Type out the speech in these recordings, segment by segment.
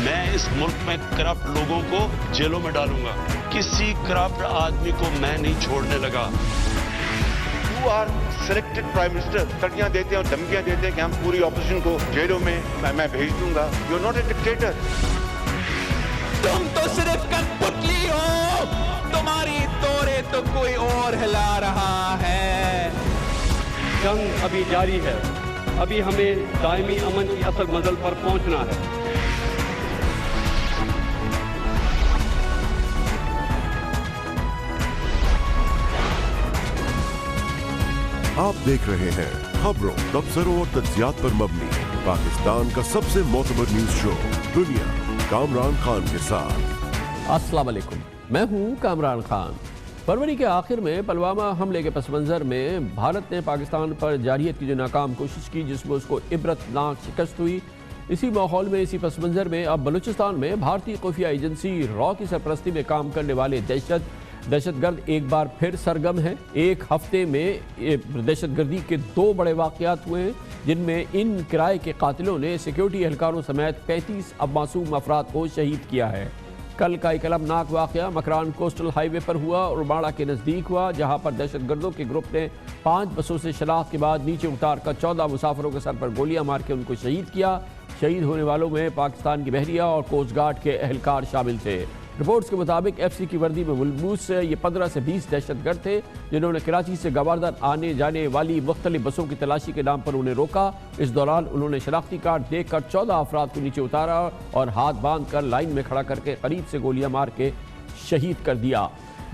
میں اس ملک میں کرپٹ لوگوں کو جیلوں میں ڈالوں گا. کسی کرپٹ آدمی کو میں نہیں چھوڑنے لگا. You are selected Prime Minister. تڑیاں دیتے ہیں اور دھمکیاں دیتے ہیں کہ ہم پوری اپوزیشن کو جیلوں میں میں بھیج دوں گا. You are not a dictator. تم تو صرف کٹ پتلی ہو, تمہاری دورے تو کوئی اور ہلا رہا ہے. جنگ ابھی جاری ہے. ابھی ہمیں دائمی امن کی اصل منزل پر پہنچنا ہے. آپ دیکھ رہے ہیں خبروں, تبصروں اور تجزیات پر مبنی پاکستان کا سب سے معتبر نیوز شو دنیا, کامران خان کے ساتھ. السلام علیکم, میں ہوں کامران خان. فروری کے آخر میں پلوامہ حملے کے پس منظر میں بھارت نے پاکستان پر جارحیت کی جو ناکام کوشش کی جس میں اس کو عبرتناک شکست ہوئی, اسی ماحول میں اسی پس منظر میں اب بلوچستان میں بھارتی خفیہ ایجنسی را کی سرپرستی میں کام کرنے والے دہشت گرد ایک بار پھر سرگرم ہیں. ایک ہفتے میں دہشت گردی کے 2 بڑے واقعات ہوئے ہیں جن میں ان کرائے کے قاتلوں نے سیکیورٹی اہلکاروں سمیت 35 معصوم افراد کو شہید کیا ہے. کل کا ایک المناک واقعہ مکران کوسٹل ہائی وے پر ہوا اور باڑہ کے نزدیک ہوا, جہاں پر دہشت گردوں کے گروپ نے 5 بسوں سے شناخت کے بعد نیچے اتار کر 14 مسافروں کے سر پر گولیاں مار کے ان کو شہید کیا. شہید ہونے والوں میں پاکستان کی بحریہ اور کوسٹ گارڈ کے اہلکار شامل تھے. رپورٹس کے مطابق ایف سی کی وردی میں ملبوس یہ 15 سے 20 دہشت گرد تھے جنہوں نے کراچی سے گوادر آنے جانے والی مختلف بسوں کی تلاشی کے نام پر انہیں روکا. اس دوران انہوں نے شناختی کارڈ دیکھ کر 14 افراد کو نیچے اتارا اور ہاتھ باندھ کر لائن میں کھڑا کر کے قریب سے گولیاں مار کے شہید کر دیا.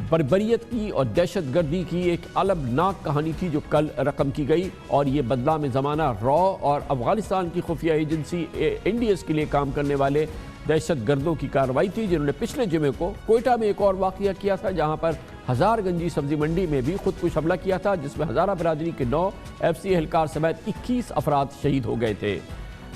بربریت کی اور دہشت گردی کی ایک المناک کہانی تھی جو کل رقم کی گئی, اور یہ بدنام زمانہ را اور افغانستان کی خفیہ ایجنسی این ڈی ایس کے لیے کام کرنے والے دہشت گردوں کی کارروائی تھی جنہوں نے پچھلے جمعے کو کوئٹہ میں ایک اور واقعہ کیا تھا جہاں پر ہزار گنجی سبزی منڈی میں بھی خودکش حملہ کیا تھا جس میں ہزارہ برادری کے 9 ایف سی اہلکار سمیت 21 افراد شہید ہو گئے تھے.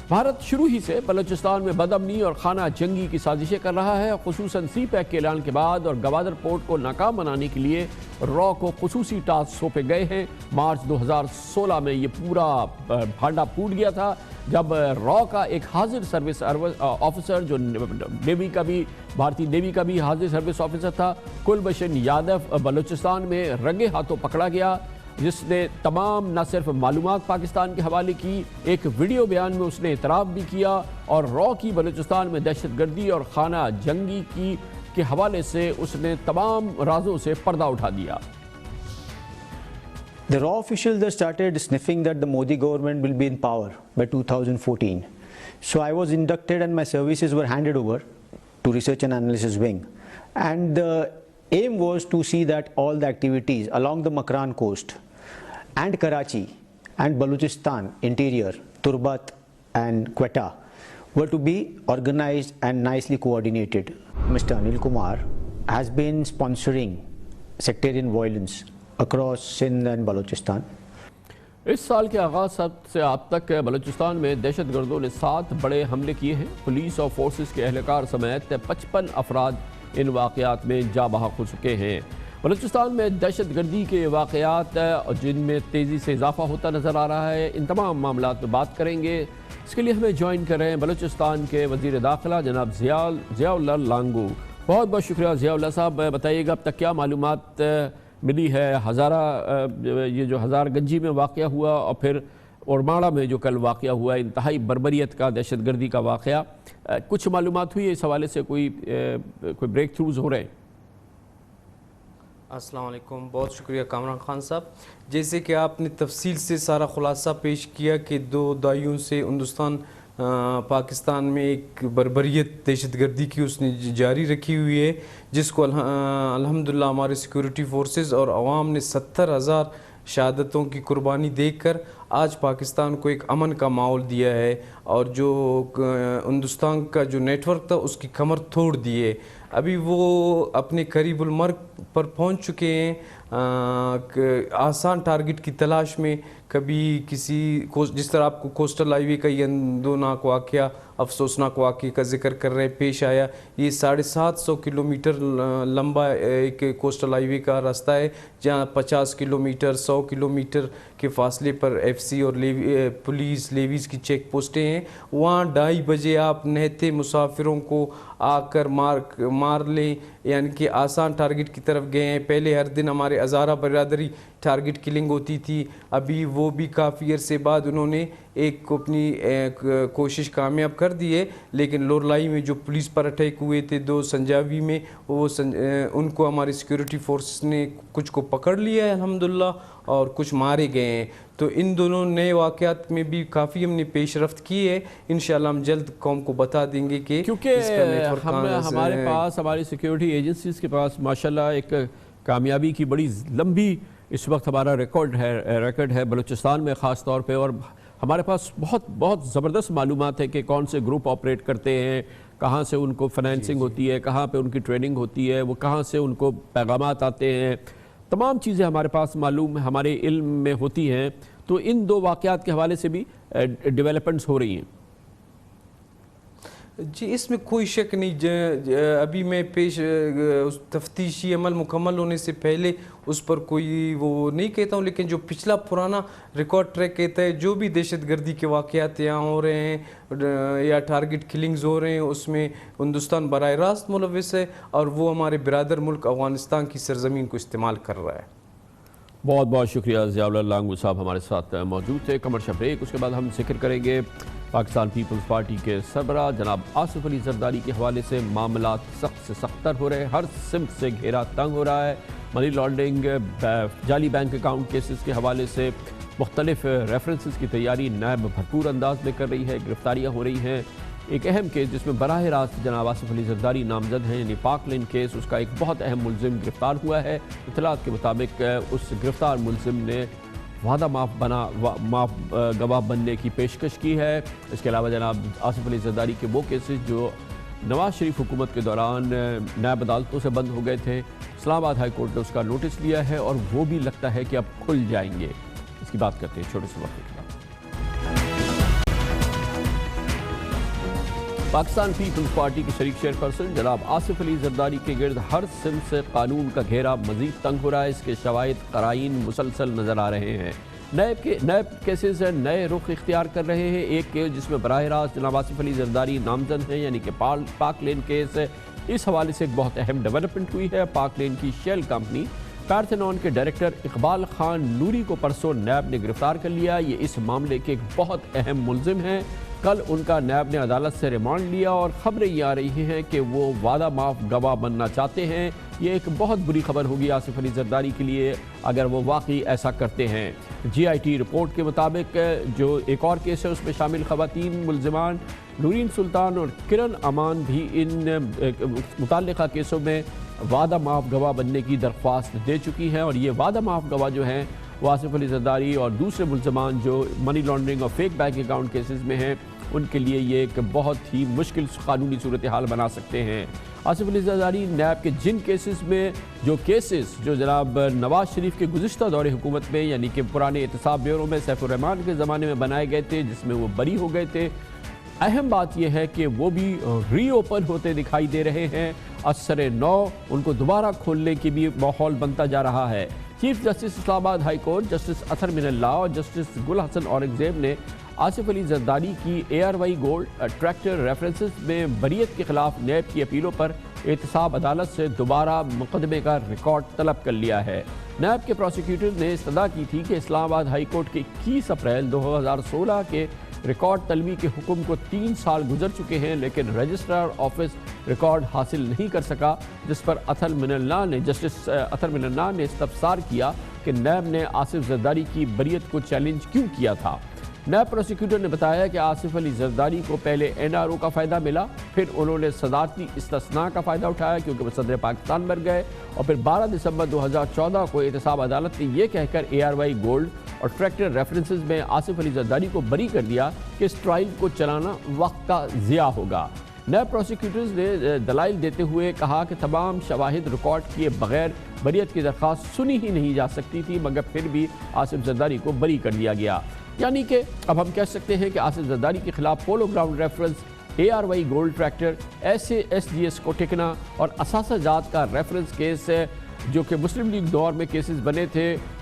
بھارت شروع ہی سے بلوچستان میں بدامنی اور خانہ جنگی کی سازشیں کر رہا ہے, خصوصاً سی پیک کے اعلان کے بعد, اور گوادر پورٹ کو ناکام بنانے کے لیے را کو خصوصی ٹاسک سونپے گئے ہیں. مارچ 2016 میں یہ پورا بھانڈا پھوٹ گیا تھا جب را کا ایک حاضر سروس آفیسر جو نیوی کا بھی بھارتی نیوی کا بھی حاضر سروس آفیسر تھا, کلبھشن یادو, بلوچستان میں رنگے ہاتھوں پکڑا گیا, جس نے تمام نہ صرف معلومات پاکستان کے حوالے کی, ایک ویڈیو بیان میں اس نے اعتراف بھی کیا اور را کی بلوچستان میں دہشت گردی اور خانہ جنگی کے حوالے سے اس نے تمام رازوں سے پردہ اٹھا دیا. The raw officials started sniffing that the Modi government will be in power by 2014. So I was inducted and my services were handed over to Research and Analysis Wing. And the aim was to see that all the activities along the Makran coast and Karachi and Balochistan interior, Turbat and Quetta were to be organized and nicely coordinated. Mr. Anil Kumar has been sponsoring sectarian violence across Sindh and Balochistan. اس سال کے آغاز سے اب تک بلوچستان میں دہشت گردوں نے 7 بڑے حملے کیے ہیں. پولیس اور فورسز کے اہلکار سمیت 55 افراد ان واقعات میں جاں بحق ہو چکے ہیں. بلوچستان میں دہشت گردی کے واقعات جن میں تیزی سے اضافہ ہوتا نظر آ رہا ہے, ان تمام معاملات پر بات کریں گے. اس کے لیے ہمیں جوائن کر رہے ہیں بلوچستان کے وزیر داخلہ جناب ضیاء اللہ لانگو. بہت بہت شکریہ ضیاء اللہ صاحب. بتائیے گا اب تک کیا معلومات ملی ہے؟ یہ جو ہزار گنجی میں واقعہ ہوا اور پھر اورماڑہ میں جو کل واقعہ ہوا, انتہائی بربریت کا دہشت گردی کا واقعہ, کچھ معلومات ہوئی ہے اس حوالے سے؟ کوئی بریک تھروز ہو رہے ہیں؟ السلام علیکم, بہت شکریہ کامران خان صاحب. جیسے کہ آپ نے تفصیل سے سارا خلاصہ پیش کیا کہ 2 دہائیوں سے ہندوستان پاکستان میں ایک بربریت دہشت گردی کی اس نے جاری رکھی ہوئی ہے, جس کو الحمدللہ ہمارے سیکورٹی فورسز اور عوام نے 70,000 شہادتوں کی قربانی دے کر آج پاکستان کو ایک امن کا ماحول دیا ہے, اور جو ہندوستان کا جو نیٹ ورک تھا اس کی کمر توڑ دی ہے. ابھی وہ اپنے قریب المرگ پر پہنچ چکے ہیں, آسان ٹارگٹ کی تلاش میں. کبھی جس طرح آپ کو کوسٹل ہائی وے کا یہ اندوناک واقعہ, افسوسناک واقعے کا ذکر کر رہے پیش آیا, یہ 750 کلومیٹر لمبا ایک کوسٹل ہائی وے کا راستہ ہے جہاں 50 کلومیٹر 100 کلومیٹر کے فاصلے پر FC اور پولیس لیویز کی چیک پوسٹیں ہیں. وہاں 2:30 بجے آپ نہتے مسافروں کو آ کر مار لیں, یعنی کہ آسان ٹارگٹ کی طرف گئے ہیں. پہلے ہر دن ہمارے ہزارہ برادری ٹارگٹ کلنگ ہوتی تھی, ابھی وہ بھی کافی عرصے بعد انہوں نے ایک اپنی کوشش کامیاب کر دی ہے. لیکن لورلائی میں جو پولیس پر اٹیک ہوئے تھے 2 سنجاوی میں, وہ ان کو ہماری سیکیورٹی فورسز نے کچھ کو پکڑ لیا ہے الحمدللہ, اور کچھ مارے گئے ہیں. تو ان دونوں نئے واقعات میں بھی کافی ہم نے پیش رفت کی ہے. انشاءاللہ ہم جلد قوم کو بتا دیں گے کہ کیونکہ ہمارے پاس ہماری سیکیورٹی ایجنسیز کے پاس ماشاءاللہ ایک کامیابی کی بڑی لمبی اس وقت ہمارا ریکارڈ ہے بلوچستان میں خاص طور پہ, اور ہمارے پاس بہت زبردست معلومات ہے کہ کون سے گروپ آپریٹ کرتے ہیں, کہاں سے ان کو فنانسنگ ہوتی ہے, کہاں پہ ان کی ٹریننگ ہوتی ہے, وہ کہاں سے ان کو پیغامات آتے ہیں. تمام چیزیں ہمارے پاس معلوم ہمارے علم میں ہوتی ہیں. تو ان 2 واقعات کے حوالے سے بھی ڈیولپمنٹس ہو رہی ہیں. جی اس میں کوئی شک نہیں. ابھی میں اس تفتیشی عمل مکمل ہونے سے پہلے اس پر کوئی وہ نہیں کہتا ہوں, لیکن جو پچھلا پرانا ریکارڈ ٹریک کہتا ہے جو بھی دہشت گردی کے واقعات یہاں ہو رہے ہیں یا ٹارگٹ کلنگز ہو رہے ہیں, اس میں ہندوستان براہ راست ملوث ہے, اور وہ ہمارے برادر ملک افغانستان کی سرزمین کو استعمال کر رہا ہے. بہت بہت شکریہ ضیاء اللہ لانگو صاحب ہمارے ساتھ موجود تھے. کمرشل بریک, اس کے بعد ہم ذکر کریں گے پاکستان پیپلز پارٹی کے سربراہ جناب آصف علی زرداری کے حوالے سے معاملات سخت سے سختر ہو رہے ہیں, ہر سمت سے گھیرا تنگ ہو رہا ہے. منی لانڈرنگ, جعلی بینک اکاؤنٹ کیسز کے حوالے سے مختلف ریفرنسز کی تیاری نیب بھرپور انداز میں کر رہی ہے, گرفتاریاں ہو رہی ہیں. ایک اہم کیس جس میں براہ راست جناب آصف علی زرداری نامزد ہیں, یعنی پاک لین کیس, اس کا ایک بہت اہم ملزم گرفتار ہوا ہے. اطلاعات کے مطابق اس گرفتار ملزم نے وعدہ معاف گواہ بننے کی پیشکش کی ہے. اس کے علاوہ جناب آصف علی زرداری کے وہ کیسز جو نواز شریف حکومت کے دوران نیب عدالتوں سے بند ہو گئے تھے, اسلام آباد ہائی کورٹ نے اس کا نوٹس لیا ہے, اور وہ بھی لگتا ہے کہ اب کھل جائیں گے. اس کی بات کرتے ہیں چھوٹے سے وقت کے بعد. پاکستان پیپلز پارٹی کے شریک چیئرپرسن جناب آصف علی زرداری کے گرد ہر سمت سے قانون کا گھیرا مزید تنگ ہو رہا ہے. اس کے شواہد قرائن مسلسل نظر آ رہے ہیں. نیب کیسز نئے رخ اختیار کر رہے ہیں. ایک کیس جس میں براہ راست جناب آصف علی زرداری نامزد ہیں, یعنی کہ پاک لین کیس, اس حوالے سے ایک بہت اہم ڈیولپمنٹ ہوئی ہے. پاک لین کی شیل کمپنی پیرتھنون کے ڈائریکٹر اقبال خان نوری کو پرسوں نیب نے گرفتار کر لیا. یہ اس معاملے کے ایک بہت اہم ملزم ہیں. کل ان کا نیب نے عدالت سے ریمانڈ لیا, اور خبریں یہ آ رہی ہیں کہ وہ وعدہ معاف گواہ بننا چاہتے ہیں. یہ ایک بہت بری خبر ہوگی آصف علی زرداری کے لیے اگر وہ واقعی ایسا کرتے ہیں. GIT رپورٹ کے مطابق جو ایک اور کیس ہے اس میں شامل خواتین ملزمان نورین سلطان اور کرن امان بھی ان متعلقہ کیسوں میں وعدہ معاف گواہ بننے کی درخواست دے چکی ہیں. اور یہ وعدہ معاف گواہ جو ہیں وہ آصف علی زرداری اور دوسرے ملزمان جو منی لانڈرنگ اور فیک بینک اکاؤنٹ کیسز میں ہیں, ان کے لیے یہ ایک بہت ہی مشکل قانونی صورتحال بنا سکتے ہیں. آصف علی زرداری نیب کے جن کیسز میں جو جناب نواز شریف کے گزشتہ دور حکومت میں, یعنی کہ پرانے احتساب بیورو میں سیف الرحمان کے زمانے میں بنائے گئے تھے, جس میں وہ بری ہو گئے تھے, اہم بات یہ ہے کہ وہ بھی ری اوپن ہوتے دکھائی دے رہے ہیں. اثر نو ان کو دوبارہ کھولنے کی بھی ماحول بنتا جا رہا ہے. چیف جسٹس اسلام آباد ہائی کورٹ جسٹس اطہر من اللہ اور جسٹس گل حسن اورنگزیب نے آصف علی زرداری کی ARY گولڈ ٹریکٹر ریفرنسز میں بریت کے خلاف نیب کی اپیلوں پر احتساب عدالت سے دوبارہ مقدمے کا ریکارڈ طلب کر لیا ہے. نیب کے پروسیکیوٹر نے استدعا کی تھی کہ اسلام آباد ہائی کورٹ کے 21 اپریل 2016 کے ریکارڈ طلبی کے حکم کو 3 سال گزر چکے ہیں, لیکن رجسٹرار آفس ریکارڈ حاصل نہیں کر سکا, جس پر جسٹس اطہر من اللہ نے استفسار کیا کہ نیب نے آصف زرداری کی بریت کو چیلنج کیوں کیا تھا. نیب پروسیکیوٹر نے بتایا کہ آصف علی زرداری کو پہلے NRO کا فائدہ ملا, پھر انہوں نے صدارتی استثناء کا فائدہ اٹھایا کیونکہ وہ صدر پاکستان بن گئے, اور پھر 12 دسمبر 2014 کو احتساب عدالت نے یہ کہہ کر ARY گولڈ اور ٹریکٹر ریفرنسز میں آصف علی زرداری کو بری کر دیا کہ اس ٹرائل کو چلانا وقت کا ضیاع ہوگا. نیب پروسیکیوٹرز نے دلائل دیتے ہوئے کہا کہ تمام شواہد ریکارڈ کیے بغیر بریت کی درخواست سنی ہی نہیں جا سکتی تھی, مگر پھر بھی آصف زرداری کو بری کر دیا گیا. یعنی کہ اب ہم کہہ سکتے ہیں کہ آصف زرداری کے خلاف polo ground reference, ARY gold tractor, SGS کو ٹھکنا اور اثاثہ جات کا ریفرنس کیس جو کہ مسلم لیگ دور میں کیسز بنے تھے,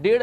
1.5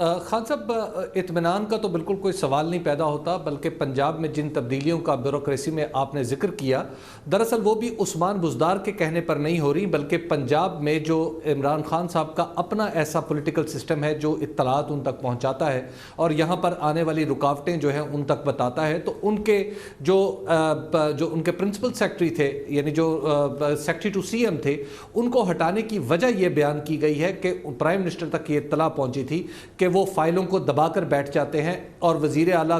خان صاحب اطمینان کا تو بالکل کوئی سوال نہیں پیدا ہوتا، بلکہ پنجاب میں جن تبدیلیوں کا بیوروکریسی میں آپ نے ذکر کیا، دراصل وہ بھی عثمان بزدار کے کہنے پر نہیں ہو رہی، بلکہ پنجاب میں جو عمران خان صاحب کا اپنا ایسا پولیٹیکل سسٹم ہے جو اطلاعات ان تک پہنچاتا ہے اور یہاں پر آنے والی رکاوٹیں جو ہیں ان تک بتاتا ہے، تو ان کے جو ان کے پرنسپل سیکرٹری تھے، یعنی جو سیکرٹری ٹو سی ایم تھے، ان کو ہٹانے کی وجہ یہ بیان کی گئی ہے کہ پرائم منسٹر تک یہ اطلاع پہنچی تھی کہ وہ فائلوں کو دبا کر بیٹھ جاتے ہیں اور وزیر اعلیٰ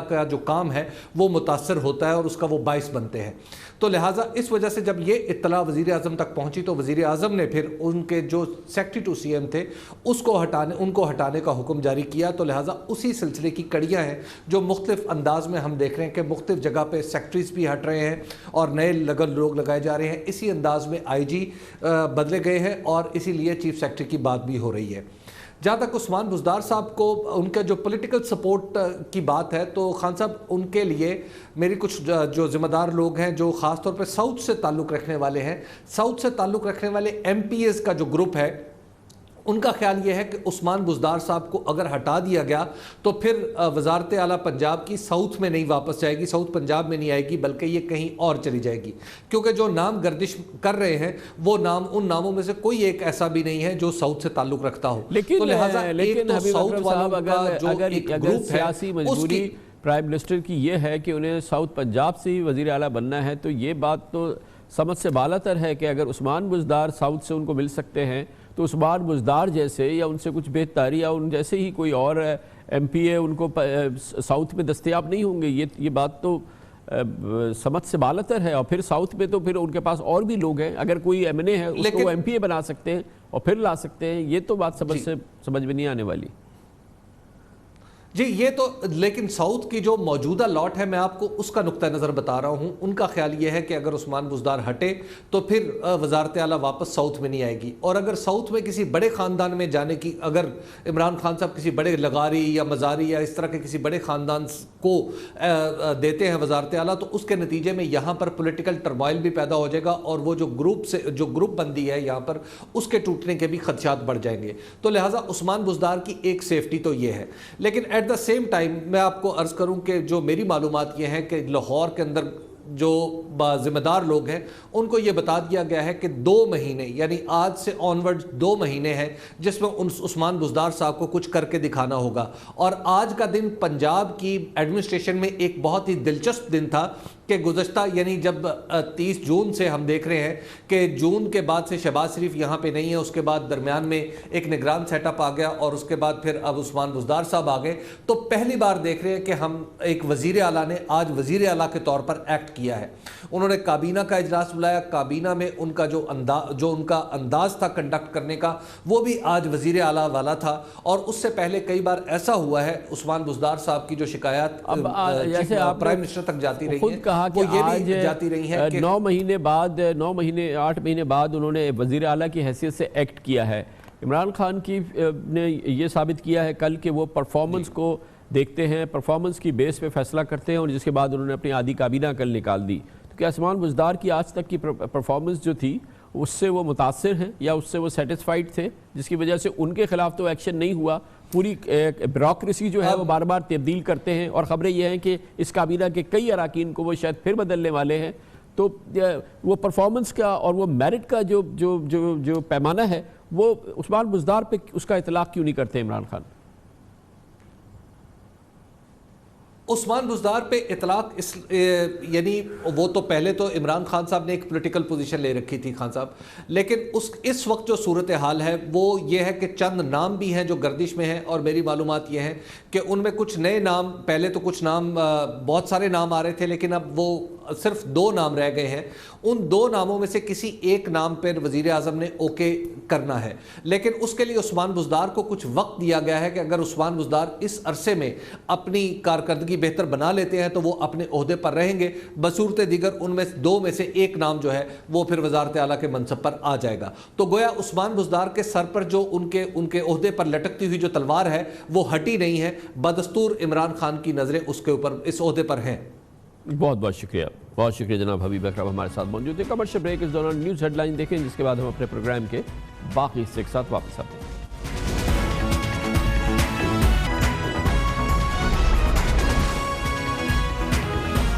کا جو کام ہے وہ متاثر ہوتا ہے اور اس کا وہ باعث بنتے ہیں. تو لہٰذا اس وجہ سے جب یہ اطلاع وزیر اعظم تک پہنچی تو وزیر اعظم نے پھر ان کے جو سیکرٹری ٹو سی ایم تھے ان کو ہٹانے کا حکم جاری کیا. تو لہٰذا اسی سلسلے کی کڑیاں ہیں جو مختلف انداز میں ہم دیکھ رہے ہیں کہ مختلف جگہ پہ سیکرٹریز بھی ہٹ رہے ہیں اور نئے لوگ لگائے جا رہے ہیں. اسی انداز میں آئی جی بدلے گئے ہیں اور اسی لیے چیف سیکرٹری کی بات بھی ہو رہی ہے. جہاں تک عثمان بزدار صاحب کو ان کا جو پولیٹیکل سپورٹ کی بات ہے تو خان صاحب ان کے لیے میری کچھ جو ذمہ دار لوگ ہیں جو خاص طور پہ ساؤتھ سے تعلق رکھنے والے ہیں، ساؤتھ سے تعلق رکھنے والے ایم پی ایز کا جو گروپ ہے، ان کا خیال یہ ہے کہ عثمان بزدار صاحب کو اگر ہٹا دیا گیا تو پھر وزارت اعلیٰ پنجاب کی ساؤتھ میں نہیں واپس جائے گی، ساؤتھ پنجاب میں نہیں آئے گی، بلکہ یہ کہیں اور چلی جائے گی، کیونکہ جو نام گردش کر رہے ہیں وہ نام ان ناموں میں سے کوئی ایک ایسا بھی نہیں ہے جو ساؤتھ سے تعلق رکھتا ہو. لیکن حبیب اکرم صاحب اگر سیاسی مجبوری پرائم منسٹر کی یہ ہے کہ انہیں ساؤتھ پنجاب سے ہی وزیر اعلیٰ بننا ہے، تو یہ بات تو سمجھ سے بالاتر ہے کہ اگر عثمان بزدار ساؤتھ سے ان کو مل سکتے ہیں تو عثمان بزدار جیسے یا ان سے کچھ بہتری یا ان جیسے ہی کوئی اور ایم پی اے ان کو ساؤتھ میں دستیاب نہیں ہوں گے. یہ بات تو سمجھ سے بالاتر ہے. اور پھر ساؤتھ میں تو پھر ان کے پاس اور بھی لوگ ہیں، اگر کوئی ایم این اے ہے اس کو وہ ایم پی اے بنا سکتے ہیں اور پھر لا سکتے ہیں. یہ تو بات سمجھ میں نہیں آنے والی. جی یہ تو لیکن ساؤتھ کی جو موجودہ لاٹ ہے میں آپ کو اس کا نقطہ نظر بتا رہا ہوں. ان کا خیال یہ ہے کہ اگر عثمان بزدار ہٹے تو پھر وزارت اعلیٰ واپس ساؤتھ میں نہیں آئے گی، اور اگر ساؤتھ میں کسی بڑے خاندان میں جانے کی، اگر عمران خان صاحب کسی بڑے لغاری یا مزاری یا اس طرح کے کسی بڑے خاندان کو دیتے ہیں وزارت اعلیٰ تو اس کے نتیجے میں یہاں پر پولیٹیکل ٹرمائل بھی پیدا ہو جائے گا اور وہ جو گروپ بندی ہے یہاں پر اس کے ٹوٹنے کے بھی خدشات بڑھ جائیں گے. تو لہٰذا عثمان بزدار کی ایک سیفٹی تو یہ ہے. لیکن ایٹ دا سیم ٹائم میں آپ کو عرض کروں کہ جو میری معلومات یہ ہیں کہ لاہور کے اندر جو ذمہ دار لوگ ہیں ان کو یہ بتا دیا گیا ہے کہ 2 مہینے یعنی آج سے آنورڈ 2 مہینے ہیں جس میں عثمان بزدار صاحب کو کچھ کر کے دکھانا ہوگا. اور آج کا دن پنجاب کی ایڈمنسٹریشن میں ایک بہت ہی دلچسپ دن تھا کہ گزشتہ یعنی جب 30 جون سے ہم دیکھ رہے ہیں کہ جون کے بعد سے شہباز شریف یہاں پہ نہیں ہے، اس کے بعد درمیان میں ایک نگران سیٹ اپ آ گیا اور اس کے بعد پھر اب عثمان بزدار صاحب آ گئے، تو پہلی بار دیکھ رہے ہیں کہ ہم ایک وزیر اعلیٰ نے آج وزیر اعلیٰ کے طور پر ایکٹ کیا ہے. انہوں نے کابینہ کا اجلاس بلایا، کابینہ میں ان کا جو ان کا انداز تھا کنڈکٹ کرنے کا وہ بھی آج وزیر اعلیٰ والا تھا. اور اس سے پہلے کئی بار ایسا ہوا ہے عثمان بزدار صاحب کی جو شکایات پرائم منسٹر تک جاتی رہی ہیں وہ یہ بھی جاتی رہی ہیں کہ 8 مہینے بعد انہوں نے وزیر اعلیٰ کی حیثیت سے ایکٹ کیا ہے. عمران خان کی نے یہ ثابت کیا ہے کل کہ وہ پرفارمنس کو دیکھتے ہیں، پرفارمنس کی بیس پہ فیصلہ کرتے ہیں، اور جس کے بعد انہوں نے اپنی آدھی کابینہ کل نکال دی. تو کیا عثمان بزدار کی آج تک کی پرفارمنس جو تھی اس سے وہ متاثر ہیں یا اس سے وہ سیٹسفائیڈ تھے جس کی وجہ سے ان کے خلاف تو ایکشن نہیں ہوا؟ پوری بیوروکریسی جو ہے وہ بار بار تبدیل کرتے ہیں اور خبریں یہ ہیں کہ اس کابینہ کے کئی اراکین کو وہ شاید پھر بدلنے والے ہیں. تو وہ پرفارمنس کا اور وہ میرٹ کا جو پیمانہ ہے وہ عثمان بزدار پہ اس کا اطلاق کیوں نہیں کرتے عمران خان؟ عثمان بزدار پہ اطلاق یعنی وہ تو پہلے تو عمران خان صاحب نے ایک پولیٹیکل پوزیشن لے رکھی تھی خان صاحب، لیکن اس وقت جو صورتحال ہے وہ یہ ہے کہ چند نام بھی ہیں جو گردش میں ہیں، اور میری معلومات یہ ہیں کہ ان میں کچھ نئے نام، پہلے تو کچھ نام بہت سارے نام آ رہے تھے لیکن اب وہ صرف 2 نام رہ گئے ہیں. ان 2 ناموں میں سے کسی ایک نام پر وزیر اعظم نے اوکے کرنا ہے، لیکن اس کے لیے عثمان بزدار کو کچھ وقت دیا گیا ہے کہ اگر عثمان بزدار اس عرصے میں اپنی کارکردگی بہتر بنا لیتے ہیں تو وہ اپنے عہدے پر رہیں گے، بصورت دیگر ان میں 2 میں سے ایک نام جو ہے وہ پھر وزارت اعلیٰ کے منصب پر آ جائے گا. تو گویا عثمان بزدار کے سر پر جو ان کے عہدے پر لٹکتی ہوئی جو تلوار ہے وہ ہٹی نہیں ہے، بدستور عمران خان کی نظریں اس کے اوپر اس عہدے پر ہیں. بہت بہت شکریہ جناب حبیب اکرم ہمارے ساتھ موجود ہیں. کمرشل بریک اس دوران نیوز ہیڈ لائن دیکھیں جس کے بعد ہم اپنے پروگرام کے باقی حصے کے ساتھ واپس آتے ہیں.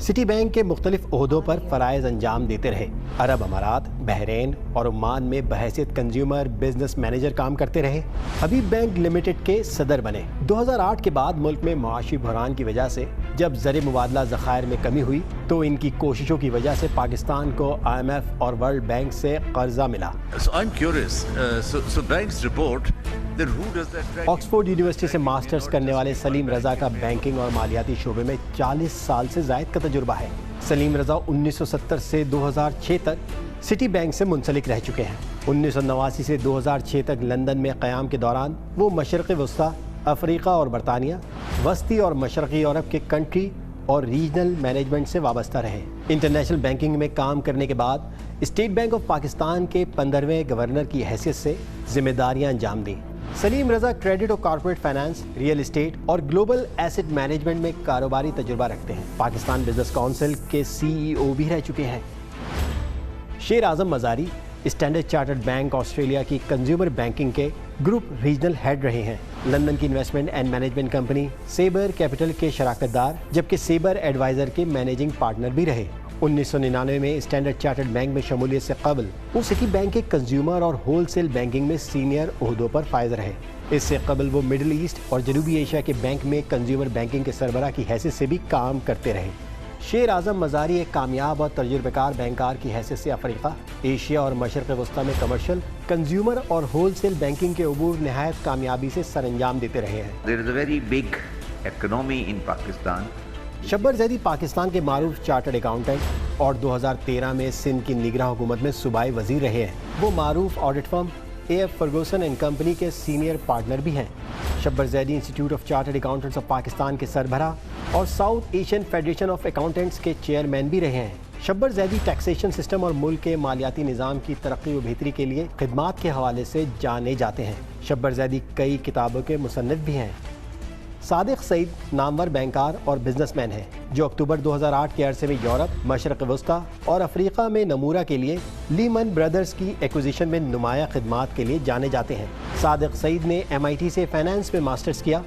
سٹی بینک کے مختلف عہدوں پر فرائض انجام دیتے رہے۔ عرب امارات، بحرین اور عمان میں بحیثیت کنزیومر بزنس مینیجر کام کرتے رہے۔ حبیب بینک لمیٹڈ کے صدر بنے۔ 2008 کے بعد ملک میں معاشی بحران کی وجہ سے جب زر مبادلہ ذخائر میں کمی ہوئی تو ان کی کوششوں کی وجہ سے پاکستان کو IMF اور ورلڈ بینک سے قرضہ ملا۔ آکسفورڈ یونیورسٹی سے ماسٹرز کرنے والے سلیم رضا کا بینکنگ اور مالیاتی شعبے میں 40 سال سے زائد کا تجربہ ہے۔ سلیم رضا 1970 سے 2006 تک سٹی بینک سے منسلک رہ چکے ہیں۔ 1989 سے 2006 تک لندن میں قیام کے دوران وہ مشرق وسطی، افریقہ اور برطانیہ، وسطی اور مشرقی یورپ کے کنٹری اور ریجنل مینجمنٹ سے وابستہ رہے۔ انٹرنیشنل بینکنگ میں کام کرنے کے بعد اسٹیٹ بینک آف پاکستان کے 15ویں گورنر کی حیثیت سے ذمہ داریاں انجام دیں۔ سلیم رضا کریڈٹ اور کارپوریٹ فائنانس، ریئل اسٹیٹ اور گلوبل ایسٹ مینجمنٹ میں کاروباری تجربہ رکھتے ہیں۔ پاکستان بزنس کونسل کے CEO بھی رہ چکے ہیں۔ شیر اعظم مزاری اسٹینڈرڈ چارٹرڈ بینک آسٹریلیا کی کنزیومر بینکنگ کے گروپ ریجنل ہیڈ رہے ہیں۔ لندن کی investment and management company Sabre Capital کے شراکت دار جبکہ سیبر ایڈوائزر کے مینیجنگ پارٹنر بھی رہے۔ 1999 میں اسٹینڈرڈ چارٹرڈ بینک میں شمولیت سے قبل وہ سٹی بینک کے کنزیومر اور ہول سیل بینکنگ میں سینئر عہدوں پر فائز رہے۔ اس سے قبل وہ مڈل ایسٹ اور جنوبی ایشیا کے بینک میں کنزیومر بینکنگ کے سربراہ کی حیثیت سے بھی کام کرتے رہے۔ شیر اعظم مزاری ایک کامیاب اور تجربہ کار بینکار کی حیثیت سے افریقہ، ایشیا اور مشرق وسطیٰ میں کمرشل، کنزیومر اور ہول سیل بینکنگ کے عبور نہایت کامیابی سے سر انجام دیتے رہے ہیں۔ There is a very big economy in Pakistan. شبر زیدی پاکستان کے معروف چارٹرڈ اکاؤنٹنٹ اور 2013 میں سندھ کی نگراں حکومت میں صوبائی وزیر رہے ہیں۔ وہ معروف audit firm AF Ferguson and Company کے سینئر پارٹنر بھی ہیں۔ Shabbar Zaidi Institute of Chartered Accountants of Pakistan کے سربراہ اور South Asian Federation of Accountants کے چیئرمین بھی رہے ہیں۔ شبر زیدی ٹیکسیشن سسٹم اور ملک کے مالیاتی نظام کی ترقی و بہتری کے لیے خدمات کے حوالے سے جانے جاتے ہیں۔ شبر زیدی کئی کتابوں کے مصنف بھی ہیں۔ صادق سعید نامور بینکار اور بزنس مین ہیں جو اکتوبر 2008 کے عرصے میں یورپ، مشرق وسطیٰ اور افریقہ میں نمورا کے لیے لیمن برادرز کی ایکوزیشن میں نمایاں خدمات کے لیے جانے جاتے ہیں۔ صادق سعید نے MIT سے فائنانس میں ماسٹرز کیا۔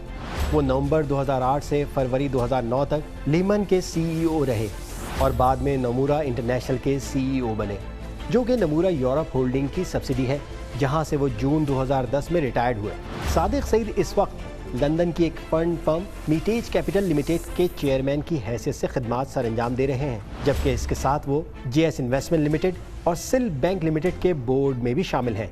وہ نومبر 2008 سے فروری 2009 تک لیمن کے CEO رہے اور بعد میں نمورا انٹرنیشنل کے CEO بنے جو کہ نمورا یورپ ہولڈنگ کی سبسڈی ہے جہاں سے وہ جون 2010 میں ریٹائرڈ ہوئے۔ صادق سعید اس وقت لندن کی ایک فنڈ فرم میٹیج کیپٹل لمیٹڈ کے چیئرمین کی حیثیت سے خدمات سر انجام دے رہے ہیں جبکہ اس کے ساتھ وہ JS انویسٹمنٹ لمیٹڈ اور سل بینک لمیٹڈ کے بورڈ میں بھی شامل ہیں۔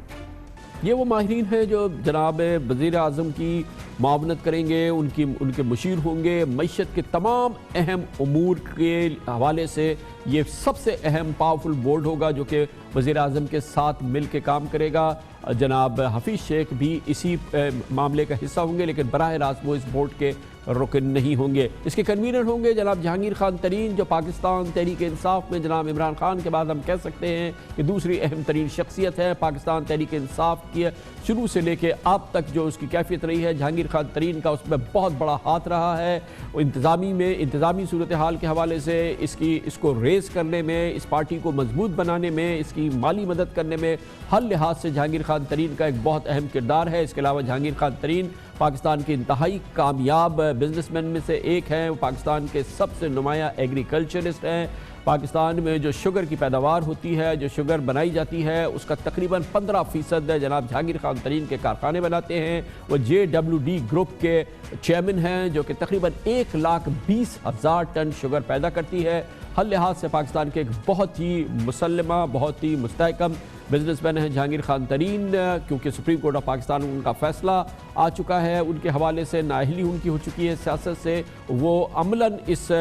یہ وہ ماہرین ہیں جو جناب وزیر اعظم کی معاونت کریں گے، ان کے مشیر ہوں گے۔ معیشت کے تمام اہم امور کے حوالے سے یہ سب سے اہم پاورفل بورڈ ہوگا جو کہ وزیر اعظم کے ساتھ مل کے کام کرے گا۔ جناب حفیظ شیخ بھی اسی معاملے کا حصہ ہوں گے لیکن براہ راست وہ اس بورڈ کے رکن نہیں ہوں گے۔ اس کے کنوینر ہوں گے جناب جہانگیر خان ترین جو پاکستان تحریک انصاف میں جناب عمران خان کے بعد ہم کہہ سکتے ہیں کہ دوسری اہم ترین شخصیت ہے پاکستان تحریک انصاف کی شروع سے لے کے اب تک جو اس کی کیفیت رہی ہے۔ جہانگیر خان ترین کا اس میں بہت بڑا ہاتھ رہا ہے انتظامی صورتحال کے حوالے سے، اس کو ریز کرنے میں، اس پارٹی کو مضبوط بنانے میں، اس کی مالی مدد کرنے میں ہر لحاظ سے جہانگیر خان ترین کا ایک بہت اہم کردار ہے۔ اس کے علاوہ جہانگیر خان ترین پاکستان کے انتہائی کامیاب بزنس مین میں سے ایک ہیں۔ وہ پاکستان کے سب سے نمایاں ایگریکلچرسٹ ہیں۔ پاکستان میں جو شوگر کی پیداوار ہوتی ہے، جو شوگر بنائی جاتی ہے، اس کا تقریباً 15% جناب جہانگیر خان ترین کے کارخانے بناتے ہیں۔ وہ JWD گروپ کے چیئرمین ہیں جو کہ تقریباً 1,20,000 ٹن شوگر پیدا کرتی ہے۔ ہر لحاظ سے پاکستان کے ایک بہت ہی مسلمہ، بہت ہی مستحکم بزنس مین ہیں جہانگیر خان ترین، کیونکہ سپریم کورٹ آف پاکستان ان کا فیصلہ آ چکا ہے ان کے حوالے سے، نااہلی ان کی ہو چکی ہے سیاست سے۔ وہ عملاً اس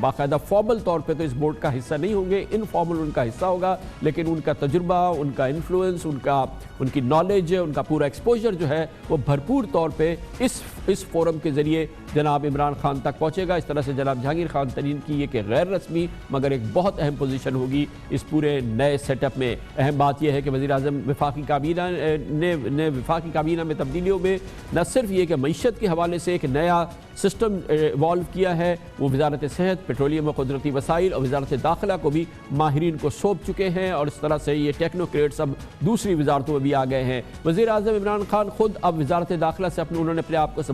باقاعدہ فارمل طور پہ تو اس بورڈ کا حصہ نہیں ہوں گے، انفارمل ان کا حصہ ہوگا، لیکن ان کا تجربہ، ان کا انفلوئنس، ان کی نالج، ان کا پورا ایکسپوجر جو ہے وہ بھرپور طور پہ اس فورم کے ذریعے جناب عمران خان تک پہنچے گا۔ اس طرح سے جناب جہانگیر خان ترین کی ایک غیر رسمی مگر ایک بہت اہم پوزیشن ہوگی اس پورے نئے سیٹ اپ میں۔ اہم بات یہ ہے کہ وزیر اعظم وفاقی کابینہ میں تبدیلیوں میں نہ صرف یہ کہ معیشت کے حوالے سے ایک نیا سسٹم ایوالو کیا ہے، وہ وزارت صحت، پیٹرولیم و قدرتی وسائل اور وزارت داخلہ کو بھی ماہرین کو سونپ چکے ہیں، اور اس طرح سے یہ ٹیکنوکریٹس اب دوسری وزارتوں میں بھی آ گئے ہیں۔ وزیر اعظم عمران خان خود اب وزارت داخلہ سے انہوں نے اپنے آپ کو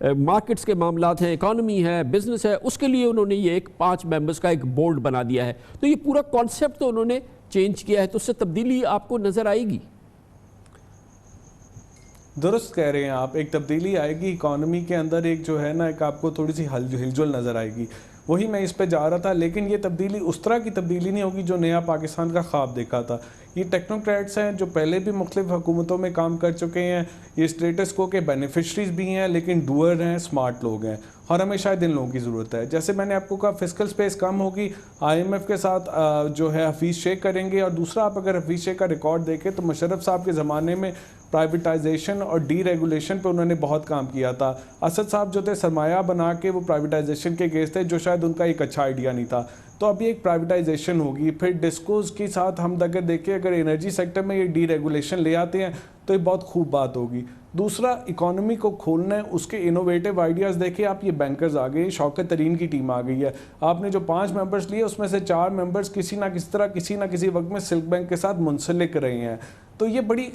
مارکیٹس کے معاملات ہیں، اکانومی ہے، بزنس ہے، اس کے لیے انہوں نے یہ ایک 5 ممبرز کا ایک بورڈ بنا دیا ہے. تو یہ پورا کانسیپٹ تو انہوں نے چینج کیا ہے، تو اس سے تبدیلی آپ کو نظر آئے گی؟ درست کہہ رہے ہیں آپ، ایک تبدیلی آئے گی اکانومی کے اندر، ایک جو ہے نا ایک آپ کو تھوڑی سی ہلجل نظر آئے گی. وہی میں اس پہ جا رہا تھا، لیکن یہ تبدیلی اس طرح کی تبدیلی نہیں ہوگی جو نیا پاکستان کا خواب دیکھا تھا. یہ ٹیکنوکریٹس ہیں جو پہلے بھی مختلف حکومتوں میں کام کر چکے ہیں، یہ اسٹیٹس کو کے بینیفیشریز بھی ہیں لیکن ڈوئر ہیں، سمارٹ لوگ ہیں، اور ہمیں شاید ان لوگوں کی ضرورت ہے. جیسے میں نے آپ کو کہا فسکل سپیس کم ہوگی، IMF کے ساتھ جو ہے حفیظ شیخ کریں گے. اور دوسرا آپ اگر حفیظ شیخ کا ریکارڈ دیکھیں تو مشرف صاحب کے زمانے میں پرائیویٹائزیشن اور ڈی ریگولیشن پہ انہوں نے بہت کام کیا تھا. اسد صاحب جو تھے سرمایہ بنا کے وہ پرائیویٹائزیشن کے کیس تھے جو شاید ان کا ایک اچھا آئیڈیا نہیں تھا. تو اب یہ ایک پرائیویٹائزیشن ہوگی. پھر ڈسکوز کے ساتھ ہم اگر دیکھیں اگر انرجی سیکٹر میں یہ ڈی ریگولیشن لے آتے ہیں تو یہ بہت خوب بات ہوگی. دوسرا اکانومی کو کھولنا ہے، اس کے انوویٹیو آئیڈیاز دیکھیں آپ. یہ بینکرز آ گئے، شوکت ترین کی ٹیم آ گئی ہے. آپ نے جو 5 ممبرز لیے اس میں سے 4 ممبرز کسی نہ کسی وقت میں سلک بینک کے ساتھ منسلک رہے ہیں. تو یہ بڑی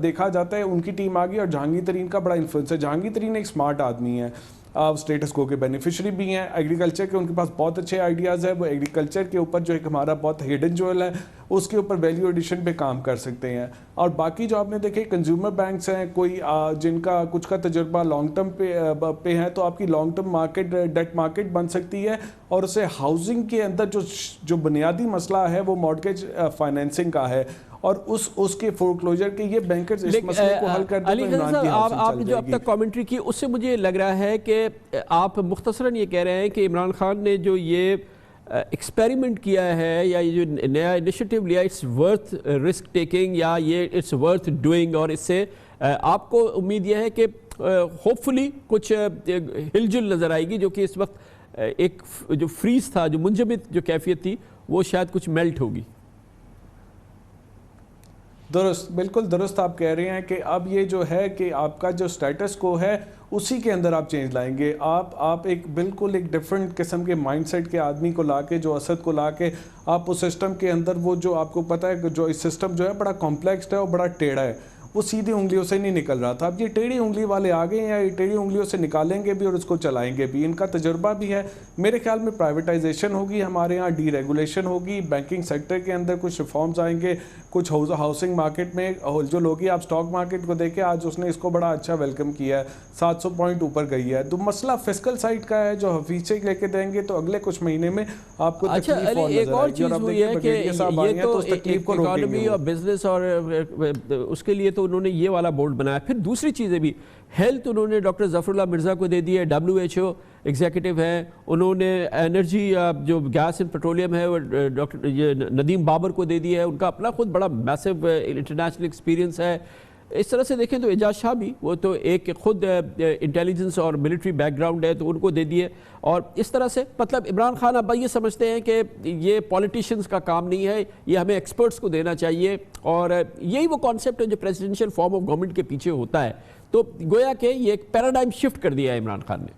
دیکھا جاتا ہے ان کی ٹیم آ گئی. اور جہانگیر ترین کا بڑا انفلوئنس ہے. جہانگیر ترین ایک سمارٹ آدمی ہے، اسٹیٹس کو کے بینیفیشری بھی ہیں. ایگریکلچر کے ان کے پاس بہت اچھے آئیڈیاز ہیں. وہ ایگریکلچر کے اوپر جو ایک ہمارا بہت ہیڈن جویل ہے اس کے اوپر ویلیو ایڈیشن پہ کام کر سکتے ہیں. اور باقی جو آپ نے دیکھے کنزیومر بینکس ہیں کوئی جن کا کچھ کا تجربہ لانگ ٹرم پہ ہے، تو آپ کی long term market debt market بن سکتی ہے. اور اسے ہاؤسنگ کے اندر جو بنیادی مسئلہ ہے وہ مارگیج فائنینسنگ کا ہے، اور اس کے فورکلوجر کے یہ بینکرز اس مسئلے کو حل کر دیں تو عمران کی ہاؤسنگ آپ نے جو اب تک کامنٹری کی اس سے مجھے لگ رہا ہے کہ آپ مختصراً یہ کہہ رہے ہیں کہ عمران خان نے جو یہ ایکسپیریمنٹ کیا ہے یا یہ جو نیا انیشیٹو لیا اٹس ورتھ رسک ٹیکنگ یا یہ اٹس ورتھ ڈوئنگ، اور اس سے آپ کو امید یہ ہے کہ ہوپ فلی کچھ ہلجل نظر آئے گی جو کہ اس وقت ایک جو فریز تھا، جو منجمد جو کیفیت تھی وہ شاید کچھ میلٹ ہوگی. درست، بالکل درست آپ کہہ رہے ہیں کہ اب یہ جو ہے کہ آپ کا جو سٹیٹس کو ہے اسی کے اندر آپ چینج لائیں گے. آپ ایک بالکل ایک ڈیفرنٹ قسم کے مائنڈ سیٹ کے آدمی کو لا کے، جو اسد کو لا کے آپ اس سسٹم کے اندر وہ جو آپ کو پتہ ہے کہ جو اس سسٹم جو ہے بڑا کمپلیکس ہے اور بڑا ٹیڑھا ہے، وہ سیدھی انگلیوں سے نہیں نکل رہا تھا. اب یہ ٹیڑھی انگلی والے آ گئے ہیں، یہ ٹیڑھی انگلیوں سے نکالیں گے بھی اور اس کو چلائیں گے بھی. ان کا تجربہ بھی ہے. میرے خیال میں پرائیویٹائزیشن ہوگی ہمارے ہاں، ڈی ریگولیشن ہوگی، بینکنگ سیکٹر کے اندر کچھ ریفارمز آئیں گے، کچھ ہاؤسنگ مارکیٹ میں ہلچل ہوگی. آپ سٹاک مارکیٹ کو دیکھیں، آج اس نے اس کو بڑا اچھا ویلکم کیا ہے، 700 پوائنٹ اوپر گئی ہے. تو مسئلہ فسکل سائڈ کا ہے جو حفیظ سے لے کے دیں گے تو اگلے کچھ مہینے میں آپ کو تکلیف اور نظر آئے گی. اور اب دیکھیں بریلویہ صاحب آئے ہیں تو اس تکلیف کو روکیں گے. اکانومی اور بزنس اور اس کے لیے تو انہوں نے یہ والا بورڈ بنایا. پھر دوسری چیزیں بھی، ہیلتھ انہوں نے ڈاکٹر ظفر اللہ مرزا کو دے دی ہے، WHO ایگزیکٹو ہیں. انہوں نے انرجی جو گیس اینڈ پیٹرولیم ہے وہ ڈاکٹر ندیم بابر کو دے دی ہے. ان کا اپنا خود بڑا میسو انٹرنیشنل ایکسپیرینس ہے. اس طرح سے دیکھیں تو اعجاز شاہ بھی وہ تو ایک خود انٹیلیجنس اور ملٹری بیک گراؤنڈ ہے تو ان کو دے دیے. اور اس طرح سے مطلب عمران خان اب یہ سمجھتے ہیں کہ یہ پولیٹیشینز کا کام نہیں ہے، یہ ہمیں ایکسپرٹس کو دینا چاہیے. اور یہی وہ کانسیپٹ ہے جو پریزیڈنشیل فارم آف گورنمنٹ کے پیچھے ہوتا ہے. تو گویا کہ یہ ایک پیراڈائم شفٹ کر دیا ہے عمران خان نے.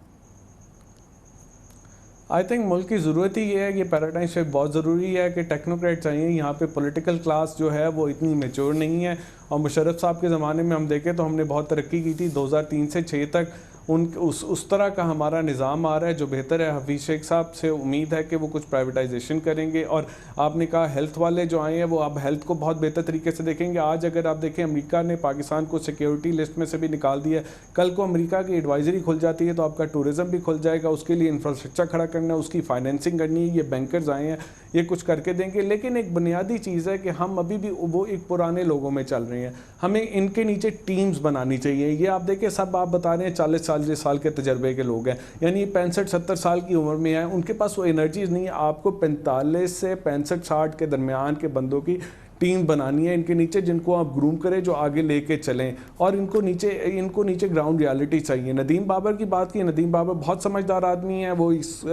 آئی تھنک ملک کی ضرورت ہی یہ ہے، یہ پیراڈائم شفٹ بہت ضروری ہے کہ ٹیکنوکریٹ چاہیے. یہاں پہ پولیٹیکل کلاس جو ہے وہ اتنی میچور نہیں ہے. اور مشرف صاحب کے زمانے میں ہم دیکھیں تو ہم نے بہت ترقی کی تھی. 2003 سے 6 تک اس طرح کا ہمارا نظام آ رہا ہے جو بہتر ہے. حفیظ شیخ صاحب سے امید ہے کہ وہ کچھ پرائیویٹائزیشن کریں گے. اور آپ نے کہا ہیلتھ والے جو آئے ہیں وہ اب ہیلتھ کو بہت بہتر طریقے سے دیکھیں گے. آج اگر آپ دیکھیں امریکہ نے پاکستان کو سیکیورٹی لسٹ میں سے بھی نکال دیا ہے. کل کو امریکہ کی ایڈوائزری کھل جاتی ہے تو آپ کا ٹورزم بھی کھل جائے گا. اس کے لیے انفراسٹرکچر کھڑا کرنا ہے، اس کی فائنینسنگ کرنی ہے. یہ بینکرز آئے ہیں، یہ کچھ کر کے دیں گے. لیکن ایک بنیادی چیز ہے کہ ہم ابھی بھی وہ ایک پرانے لوگوں میں چل رہے ہیں. ہمیں ان کے نیچے ٹیمز بنانی چاہیے. یہ آپ دیکھیں سب آپ بتا رہے ہیں 40 سال کے تجربے کے لوگ ہیں، یعنی 65-70 سال کی عمر میں ہیں. ان کے پاس وہ انرجیز نہیں ہے. آپ کو 45 سے 65-60 کے درمیان کے بندوں کی ٹیم بنانی ہے ان کے نیچے، جن کو آپ گروم کریں، جو آگے لے کے چلیں. اور ان کو نیچے گراؤنڈ ریالٹی چاہیے. ندیم بابر کی بات کی، ندیم بابر بہت سمجھدار آدمی ہیں. وہ اس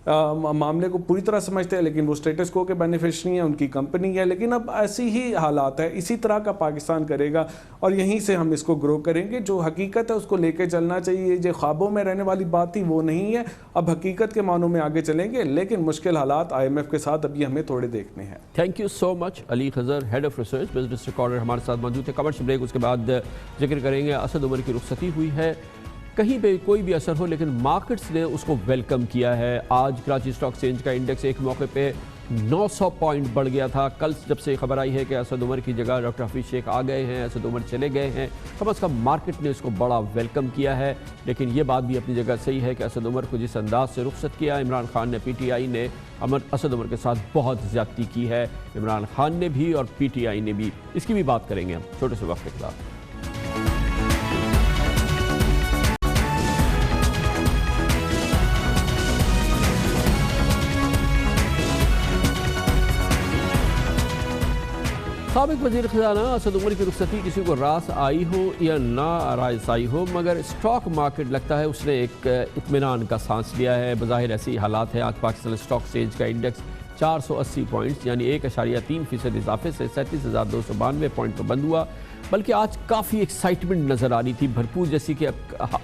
معاملے کو پوری طرح سمجھتے ہیں، لیکن وہ سٹیٹس کو کے بینیفیشری ہیں، ان کی کمپنی ہے. لیکن اب ایسی ہی حالات ہے، اسی طرح کا پاکستان کرے گا اور یہیں سے ہم اس کو گرو کریں گے. جو حقیقت ہے اس کو لے کے چلنا چاہیے. جو خوابوں میں رہنے والی بات تھی وہ نہیں ہے. اب حقیقت کے معنوں میں آگے چلیں گے، لیکن مشکل حالات IMF کے ساتھ ابھی ہمیں تھوڑے دیکھنے ہیں. Thank you so much. Ali Khizar, head of research Business Recorder ہمارے ساتھ موجود ہے. کمرشل بریک، اس کے بعد ذکر کریں گے اسد عمر کی رخصتی ہوئی ہے. کہیں پہ کوئی بھی اثر ہو لیکن مارکیٹس نے اس کو ویلکم کیا ہے. آج کراچی اسٹاک ایکسچینج کا انڈیکس ایک موقع پہ 900 پوائنٹ بڑھ گیا تھا. کل جب سے خبر آئی ہے کہ اسد عمر کی جگہ ڈاکٹر حفیظ شیخ آ گئے ہیں, اسد عمر چلے گئے ہیں, کم از کم مارکیٹ نے اس کو بڑا ویلکم کیا ہے. لیکن یہ بات بھی اپنی جگہ صحیح ہے کہ اسد عمر کو جس انداز سے رخصت کیا, عمران خان نے, پی ٹی آئی نے اسد عمر کے ساتھ بہت زیادتی کی ہے. عمران خان نے بھی اور پی ٹی آئی نے بھی. اس کی بھی بات کریں گے ہم چھوٹے سے وقت کے بعد. سابق وزیر خزانہ اسد عمر کی رخصتی کسی کو راس آئی ہو یا نہ راس آئی ہو, مگر اسٹاک مارکیٹ لگتا ہے اس نے ایک اطمینان کا سانس لیا ہے. بظاہر ایسی حالات ہیں. آج پاکستان اسٹاک ایکسچینج کا انڈیکس 480 پوائنٹس یعنی 1.3% اضافے سے 37,292 پوائنٹ پر بند ہوا. بلکہ آج کافی ایکسائٹمنٹ نظر آ رہی تھی, بھرپور, جیسی کہ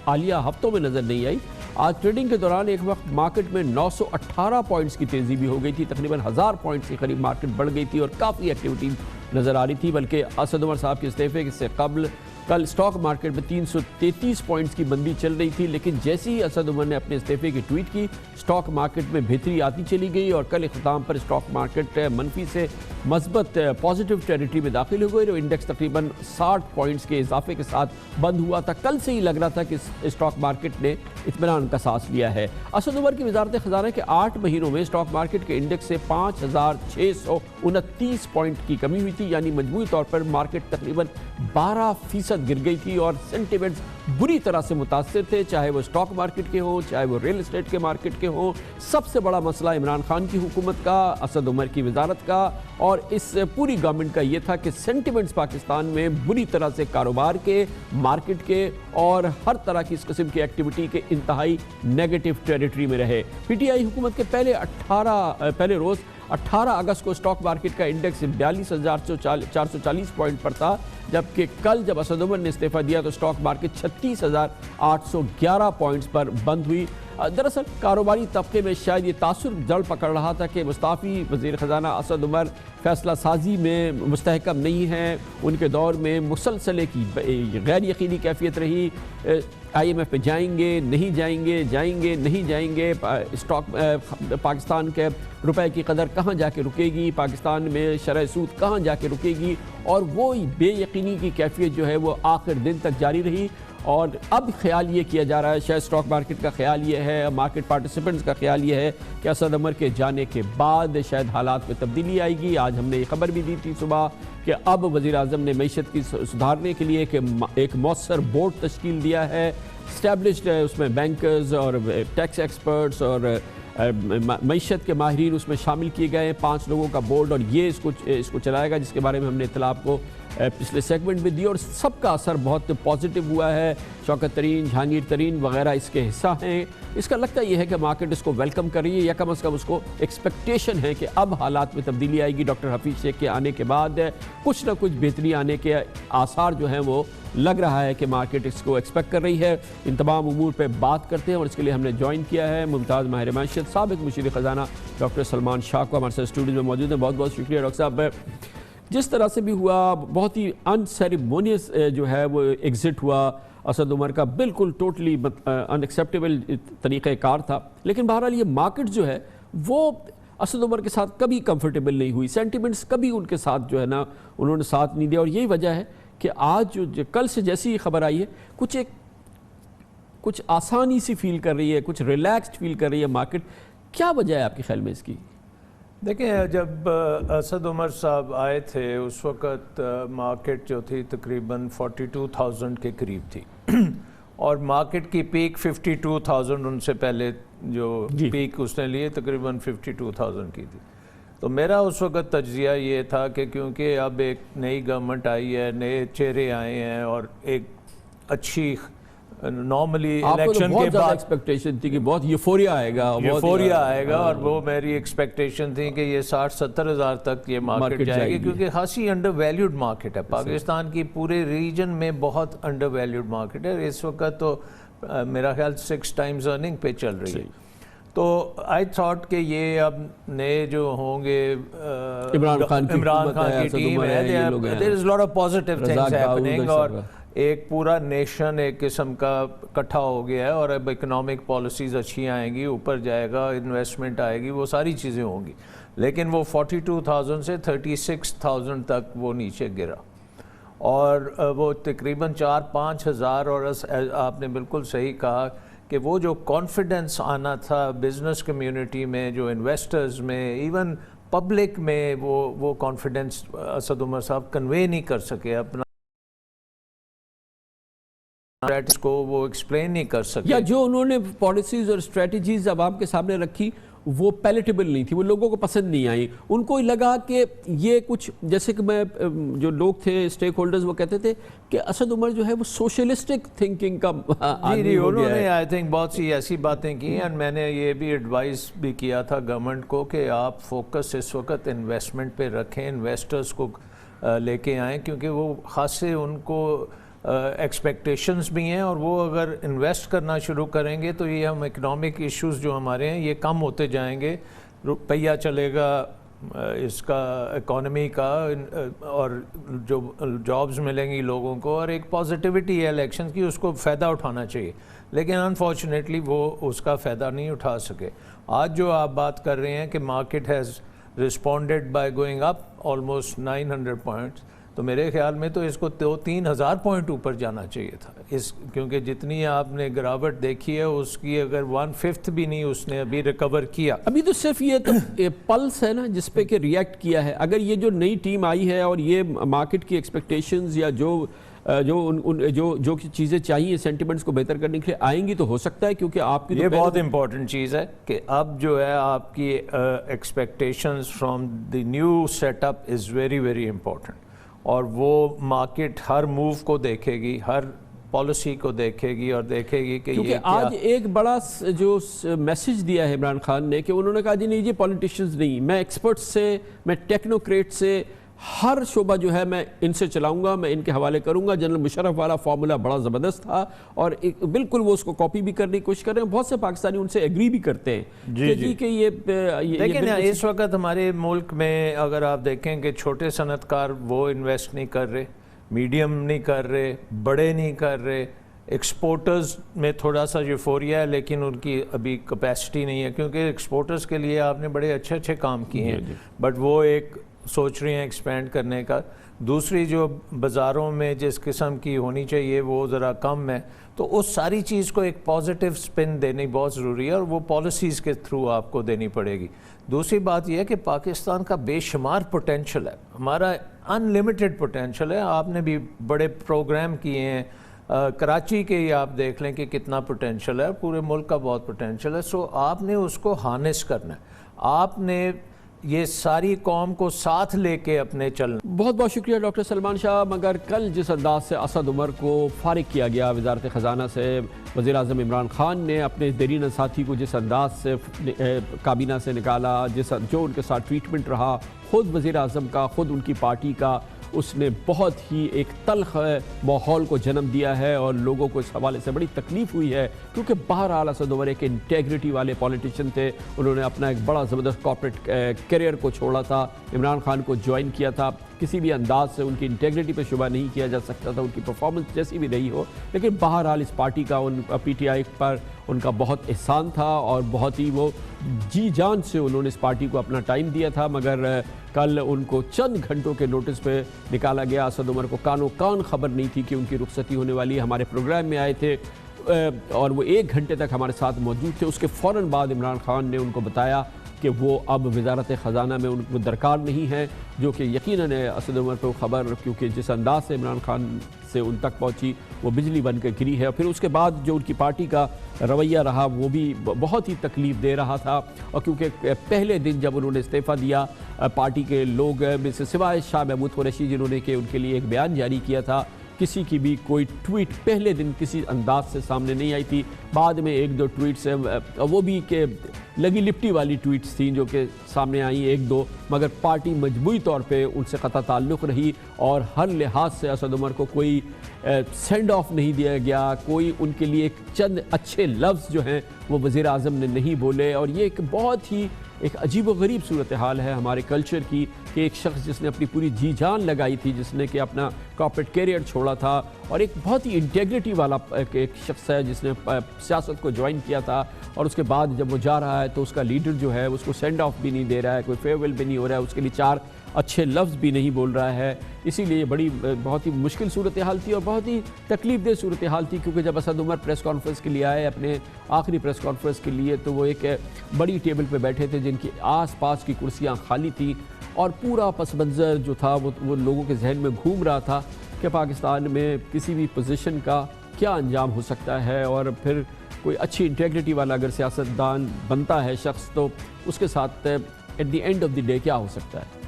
حالیہ ہفتوں میں نظر نہیں آئی. آج ٹریڈنگ کے دوران ایک وقت مارکیٹ میں 918 پوائنٹس کی تیزی بھی ہو گئی تھی. تقریباً 1000 پوائنٹس کے قریب مارکیٹ بڑھ گئی تھی اور کافی ایکٹیویٹی نظر آ رہی تھی. بلکہ اسد عمر صاحب کے استعفے سے قبل کل اسٹاک مارکیٹ میں 333 پوائنٹس کی بندی چل رہی تھی. لیکن جیسے ہی اسد عمر نے اپنے استعفے کی ٹویٹ کی, اسٹاک مارکیٹ میں بہتری آتی چلی گئی اور کل اختتام پر اسٹاک مارکیٹ منفی سے مثبت پازیٹیو ٹیریٹری میں داخل ہو گئے. انڈیکس تقریباً 60 پوائنٹس کے اضافے کے ساتھ بند ہوا تھا. کل سے ہی لگ رہا تھا کہ اسٹاک مارکیٹ نے اطمینان کا سانس لیا ہے. اسد عمر کی وزارت خزانہ کے 8 مہینوں میں اسٹاک مارکیٹ کے انڈیکس سے 5,629 پوائنٹ کی کمی ہوئی تھی. یعنی مجموعی طور پر مارکیٹ تقریباً 12% گر گئی تھی اور سینٹیمنٹس بری طرح سے متاثر تھے, چاہے وہ اسٹاک مارکیٹ کے ہوں, چاہے وہ ریل اسٹیٹ کے مارکیٹ کے ہوں. سب سے بڑا مسئلہ عمران خان کی حکومت کا, اسد عمر کی وزارت کا اور اس پوری گورنمنٹ کا یہ تھا کہ سینٹیمنٹس پاکستان میں بری طرح سے کاروبار کے, مارکیٹ کے اور ہر طرح کی اس قسم کی ایکٹیویٹی کے انتہائی نیگیٹو ٹیریٹری میں رہے. پی ٹی آئی حکومت کے پہلے روز 18 اگست کو اسٹاک مارکیٹ کا انڈیکس 42,440 پوائنٹ پر تھا, جبکہ کل جب اسد عمر نے استعفیٰ دیا تو اسٹاک مارکیٹ 36,811 پوائنٹس پر بند ہوئی. دراصل کاروباری طبقے میں شاید یہ تاثر جڑ پکڑ رہا تھا کہ مستعفی وزیر خزانہ اسد عمر فیصلہ سازی میں مستحکم نہیں ہیں. ان کے دور میں مسلسل کی غیر یقینی کیفیت رہی. آئی ایم ایف پہ جائیں گے, نہیں جائیں گے, جائیں گے, نہیں جائیں گے, اسٹاک پاکستان کے روپے کی قدر کہاں جا کے رکے گی, پاکستان میں شرح سود کہاں جا کے رکے گی, اور وہ بے یقینی کی کیفیت جو ہے وہ آخر دن تک جاری رہی. اور اب خیال یہ کیا جا رہا ہے, شاید اسٹاک مارکیٹ کا خیال یہ ہے, مارکیٹ پارٹیسپنٹس کا خیال یہ ہے کہ اسد عمر کے جانے کے بعد شاید حالات میں تبدیلی آئے گی. آج ہم نے یہ خبر بھی دی تھی صبح کہ اب وزیر اعظم نے معیشت کی سدھارنے کے لیے ایک مؤثر بورڈ تشکیل دیا ہے. اسٹیبلشڈ ہے, اس میں بینکرز اور ٹیکس ایکسپرٹس اور معیشت کے ماہرین اس میں شامل کیے گئے ہیں. 5 لوگوں کا بورڈ اور یہ اس کو چلائے گا, جس کے بارے میں ہم نے اطلاع آپ کو پچھلے سیگمنٹ میں دی اور سب کا اثر بہت پازیٹیو ہوا ہے. شوکت ترین, جہانگیر ترین وغیرہ اس کے حصہ ہیں. اس کا لگتا یہ ہے کہ مارکیٹ اس کو ویلکم کر رہی ہے, یا کم از کم اس کو ایکسپیکٹیشن ہے کہ اب حالات میں تبدیلی آئے گی. ڈاکٹر حفیظ شیخ کے آنے کے بعد کچھ نہ کچھ بہتری آنے کے آثار جو ہیں وہ لگ رہا ہے کہ مارکیٹ اس کو ایکسپیکٹ کر رہی ہے. ان تمام امور پہ بات کرتے ہیں اور اس کے لیے ہم نے جوائن کیا ہے ممتاز ماہر معیشت سابق مشیر خزانہ ڈاکٹر سلمان شاہ کو. ہمارے ساتھ اسٹوڈیو میں موجود ہیں. بہت بہت شکریہ ڈاکٹر صاحب. جس طرح سے بھی ہوا, بہت ہی ان سیریمونیس جو ہے وہ ایگزٹ ہوا اسد عمر کا, بالکل ٹوٹلی ان ایکسیپٹیبل طریقہ کار تھا. لیکن بہرحال یہ مارکیٹ جو ہے وہ اسد عمر کے ساتھ کبھی کمفرٹیبل نہیں ہوئی. سینٹیمنٹس کبھی ان کے ساتھ جو ہے نا انہوں نے ساتھ نہیں دیا, اور یہی وجہ ہے کہ آج جو کل سے جیسی ہی خبر آئی ہے کچھ آسانی سی فیل کر رہی ہے, کچھ ریلیکسڈ فیل کر رہی ہے مارکیٹ. کیا وجہ ہے آپ کے خیال میں اس کی؟ دیکھیں, جب اسد عمر صاحب آئے تھے اس وقت مارکیٹ جو تھی تقریباً 42,000 کے قریب تھی اور مارکیٹ کی پیک 52,000 ان سے پہلے جو پیک اس نے لیے تقریباً 52,000 کی تھی. تو میرا اس وقت تجزیہ یہ تھا کہ کیونکہ اب ایک نئی گورنمنٹ آئی ہے, نئے چہرے آئے ہیں اور ایک اچھی نارملی الیکشن کے بعد ایکسپیکٹیشن تھی کہ بہت یوفوریا آئے گا, اور وہ میری ایکسپیکٹیشن تھی کہ یہ 60-70 ہزار تک یہ مارکیٹ جائے گی, کیونکہ خاصی انڈر ویلیوڈ مارکیٹ ہے. پاکستان کی پورے ریجن میں بہت انڈر ویلیوڈ مارکیٹ ہے. اس وقت تو میرا خیال 6 ٹائمز ارننگ پہ چل رہی ہے. تو آئی تھاٹ کہ یہ اب نئے جو ہوں گے عمران خان کی ٹیم ہے, there is a lot of positive things happening, اور ایک پورا نیشن ایک قسم کا اکٹھا ہو گیا ہے اور اب اکنامک پالیسیز اچھی آئیں گی, اوپر جائے گا, انویسٹمنٹ آئے گی, وہ ساری چیزیں ہوں گی. لیکن وہ 42,000 سے 36,000 تک وہ نیچے گرا, اور وہ تقریباً 4-5 ہزار. اور آپ نے بالکل صحیح کہا کہ وہ جو کانفیڈنس آنا تھا بزنس کمیونٹی میں, جو انویسٹرز میں, ایون پبلک میں, وہ کانفیڈنس اسد عمر صاحب کنوے نہیں کر سکے, اپنا کو وہ ایکسپلین نہیں کر سکے. یا جو انہوں نے پالیسیز اور اسٹریٹجیز عوام کے سامنے رکھی وہ پیلیٹیبل نہیں تھی, وہ لوگوں کو پسند نہیں آئی. ان کو لگا کہ یہ کچھ, جیسے کہ میں جو لوگ تھے اسٹیک ہولڈرز وہ کہتے تھے کہ اسد عمر جو ہے وہ سوشلسٹک تھنکنگ کا آدمی ہو گیا ہے. انہوں نے آئی تھنک بہت سی ایسی باتیں کی, اور میں نے یہ بھی ایڈوائز بھی کیا تھا گورنمنٹ کو کہ آپ فوکس اس وقت انویسٹمنٹ پہ رکھیں, انویسٹرز کو لے کے آئیں, کیونکہ وہ خاصے ان کو ایکسپیکٹیشنز بھی ہیں, اور وہ اگر انویسٹ کرنا شروع کریں گے تو یہ ہم اکنامک ایشوز جو ہمارے ہیں یہ کم ہوتے جائیں گے, روپیہ چلے گا اس کا اکانومی کا, اور جو جابز ملیں گی لوگوں کو, اور ایک پازیٹیوٹی ہے الیکشن کی, اس کو فائدہ اٹھانا چاہیے. لیکن انفارچونیٹلی وہ اس کا فائدہ نہیں اٹھا سکے. آج جو آپ بات کر رہے ہیں کہ market has responded by going up almost 900 points, تو میرے خیال میں تو اس کو 2-3 پوائنٹ اوپر جانا چاہیے تھا, کیونکہ جتنی آپ نے گراوٹ دیکھی ہے اس کی اگر 1/5 بھی نہیں اس نے ابھی ریکور کیا. ابھی تو صرف یہ تو پلس ہے نا جس پہ کہ ریئیکٹ کیا ہے. اگر یہ جو نئی ٹیم آئی ہے اور یہ مارکیٹ کی ایکسپیکٹیشنز یا جو چیزیں چاہیے سینٹیمنٹس کو بہتر کرنے کے لیے آئیں گی تو ہو سکتا ہے, کیونکہ آپ کی یہ بہت امپورٹنٹ چیز ہے کہ اب جو ہے آپ کی expectations from the new set up is very very important, اور وہ مارکیٹ ہر موو کو دیکھے گی, ہر پالیسی کو دیکھے گی, اور دیکھے گی کہ کیونکہ آج ایک بڑا جو میسج دیا ہے عمران خان نے کہ انہوں نے کہا جی نہیں جی پولیٹیشنز نہیں, میں ایکسپرٹس سے, میں ٹیکنوکریٹ سے, ہر شعبہ جو ہے میں ان سے چلاؤں گا, میں ان کے حوالے کروں گا. جنرل مشرف والا فارمولا بڑا زبردست تھا, اور بالکل وہ اس کو کاپی بھی کرنے کی کوشش کر رہے ہیں. بہت سے پاکستانی ان سے ایگری بھی کرتے ہیں کہ یہ لیکن اس وقت ہمارے ملک میں اگر آپ دیکھیں کہ چھوٹے صنعت کار وہ انویسٹ نہیں کر رہے, میڈیم نہیں کر رہے, بڑے نہیں کر رہے, ایکسپورٹرز میں تھوڑا سا یوفوریا ہے لیکن ان کی ابھی کیپیسٹی نہیں ہے, کیونکہ ایکسپورٹرز کے لیے آپ نے بڑے اچھے کام کیے ہیں, بٹ وہ ایک سوچ رہی ہیں ایکسپینڈ کرنے کا. دوسری جو بازاروں میں جس قسم کی ہونی چاہیے وہ ذرا کم ہے, تو اس ساری چیز کو ایک پازیٹیو سپن دینی بہت ضروری ہے, اور وہ پالیسیز کے تھرو آپ کو دینی پڑے گی. دوسری بات یہ ہے کہ پاکستان کا بے شمار پوٹینشل ہے, ہمارا ان لمیٹڈ پوٹینشل ہے. آپ نے بھی بڑے پروگرام کیے ہیں, کراچی کے ہی آپ دیکھ لیں کہ کتنا پوٹینشل ہے, پورے ملک کا بہت پوٹینشل ہے. سو آپ نے اس کو ہارنس کرنا ہے, آپ نے یہ ساری قوم کو ساتھ لے کے اپنے چلنا. بہت بہت شکریہ ڈاکٹر سلمان شاہ. مگر کل جس انداز سے اسد عمر کو فارغ کیا گیا وزارت خزانہ سے, وزیراعظم عمران خان نے اپنے دیرینہ ساتھی کو جس انداز سے کابینہ سے نکالا, جو ان کے ساتھ ٹریٹمنٹ رہا, خود وزیراعظم کا, خود ان کی پارٹی کا, اس نے بہت ہی ایک تلخ ماحول کو جنم دیا ہے, اور لوگوں کو اس حوالے سے بڑی تکلیف ہوئی ہے, کیونکہ بہرحال اسد عمر ایک انٹیگریٹی والے پولیٹیشین تھے. انہوں نے اپنا ایک بڑا زبردست کارپوریٹ کیریئر کو چھوڑا تھا, عمران خان کو جوائن کیا تھا. کسی بھی انداز سے ان کی انٹیگریٹی پہ شبہ نہیں کیا جا سکتا تھا, ان کی پرفارمنس جیسی بھی رہی ہو. لیکن بہرحال اس پارٹی کا, ان پی ٹی آئی پر ان کا بہت احسان تھا, اور بہت ہی وہ جی جان سے انہوں نے اس پارٹی کو اپنا ٹائم دیا تھا. مگر کل ان کو چند گھنٹوں کے نوٹس پہ نکالا گیا. اسد عمر کو کانوں کان خبر نہیں تھی کہ ان کی رخصتی ہونے والی. ہمارے پروگرام میں آئے تھے اور وہ 1 گھنٹے تک ہمارے ساتھ موجود تھے. اس کے فوراً بعد عمران خان نے ان کو بتایا کہ وہ اب وزارت خزانہ میں ان کو درکار نہیں ہے, جو کہ یقیناً اسد عمر کو خبر, کیونکہ جس انداز سے عمران خان سے ان تک پہنچی وہ بجلی بن کے گری ہے. پھر اس کے بعد جو ان کی پارٹی کا رویہ رہا وہ بھی بہت ہی تکلیف دے رہا تھا, اور کیونکہ پہلے دن جب انہوں نے استعفیٰ دیا, پارٹی کے لوگ میں سے سوائے شاہ محمود قریشی جنہوں نے کہ ان کے لیے ایک بیان جاری کیا تھا, کسی کی بھی کوئی ٹویٹ پہلے دن کسی انداز سے سامنے نہیں آئی تھی. بعد میں 1-2 ٹویٹس, وہ بھی کہ لگی لپٹی والی ٹویٹس تھیں جو کہ سامنے آئیں 1-2, مگر پارٹی مجموعی طور پہ ان سے قطع تعلق رہی, اور ہر لحاظ سے اسد عمر کو کوئی سینڈ آف نہیں دیا گیا, کوئی ان کے لیے چند اچھے لفظ جو ہیں وہ وزیر اعظم نے نہیں بولے. اور یہ ایک بہت ہی ایک عجیب و غریب صورتحال ہے ہمارے کلچر کی کہ ایک شخص جس نے اپنی پوری جی جان لگائی تھی، جس نے کہ اپنا کارپوریٹ کیریئر چھوڑا تھا، اور ایک بہت ہی انٹیگریٹی والا ایک شخص ہے جس نے سیاست کو جوائن کیا تھا، اور اس کے بعد جب وہ جا رہا ہے تو اس کا لیڈر جو ہے اس کو سینڈ آف بھی نہیں دے رہا ہے، کوئی فیئر ویل بھی نہیں ہو رہا ہے، اس کے لیے 4 اچھے لفظ بھی نہیں بول رہا ہے. اسی لیے بہت ہی مشکل صورتحال تھی اور بہت ہی تکلیف دہ صورتحال تھی، کیونکہ جب اسد عمر پریس کانفرنس کے لیے آئے اپنے آخری پریس کانفرنس کے لیے تو وہ ایک بڑی ٹیبل پہ بیٹھے تھے جن کی آس پاس کی کرسیاں خالی تھیں، اور پورا پس منظر جو تھا وہ لوگوں کے ذہن میں گھوم رہا تھا کہ پاکستان میں کسی بھی پوزیشن کا کیا انجام ہو سکتا ہے، اور پھر کوئی اچھی انٹیگریٹی والا اگر سیاستدان بنتا ہے شخص تو اس کے ساتھ at the end of the day کیا ہو سکتا ہے.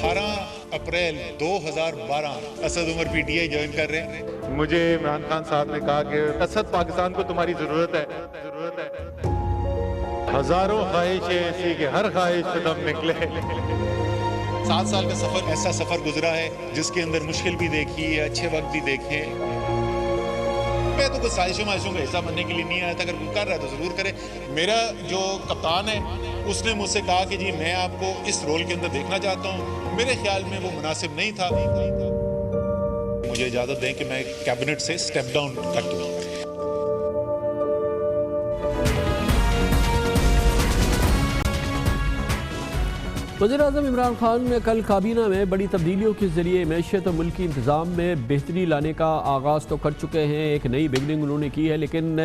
18 April 2012 Asad Umar P T I join کر رہے ہیں. مجھے عمران خان صاحب نے کہا کہ اسد پاکستان کو تمہاری ضرورت ہے. ہزاروں خواہشیں ایسی کہ ہر خواہش پہ دم نکلے. 7 سال کا سفر ایسا سفر گزرا ہے جس کے اندر مشکل بھی دیکھی ہے، اچھے وقت بھی دیکھے. میں تو کوئی سازشوں کا حصہ بننے کے لیے نہیں آیا تھا، اگر وہ کر رہا ہے تو ضرور کرے. میرا جو کپتان ہے اس نے مجھ سے کہا کہ جی میں آپ کو اس رول کے اندر دیکھنا چاہتا ہوں. میرے خیال میں وہ مناسب نہیں تھا. مجھے اجازت دیں کہ میں کیبنٹ سے سٹیپ ڈاؤن کر دوں. وزیراعظم عمران خان نے کل کابینہ میں بڑی تبدیلیوں کے ذریعے معیشت اور ملکی انتظام میں بہتری لانے کا آغاز تو کر چکے ہیں، ایک نئی بگننگ انہوں نے کی ہے، لیکن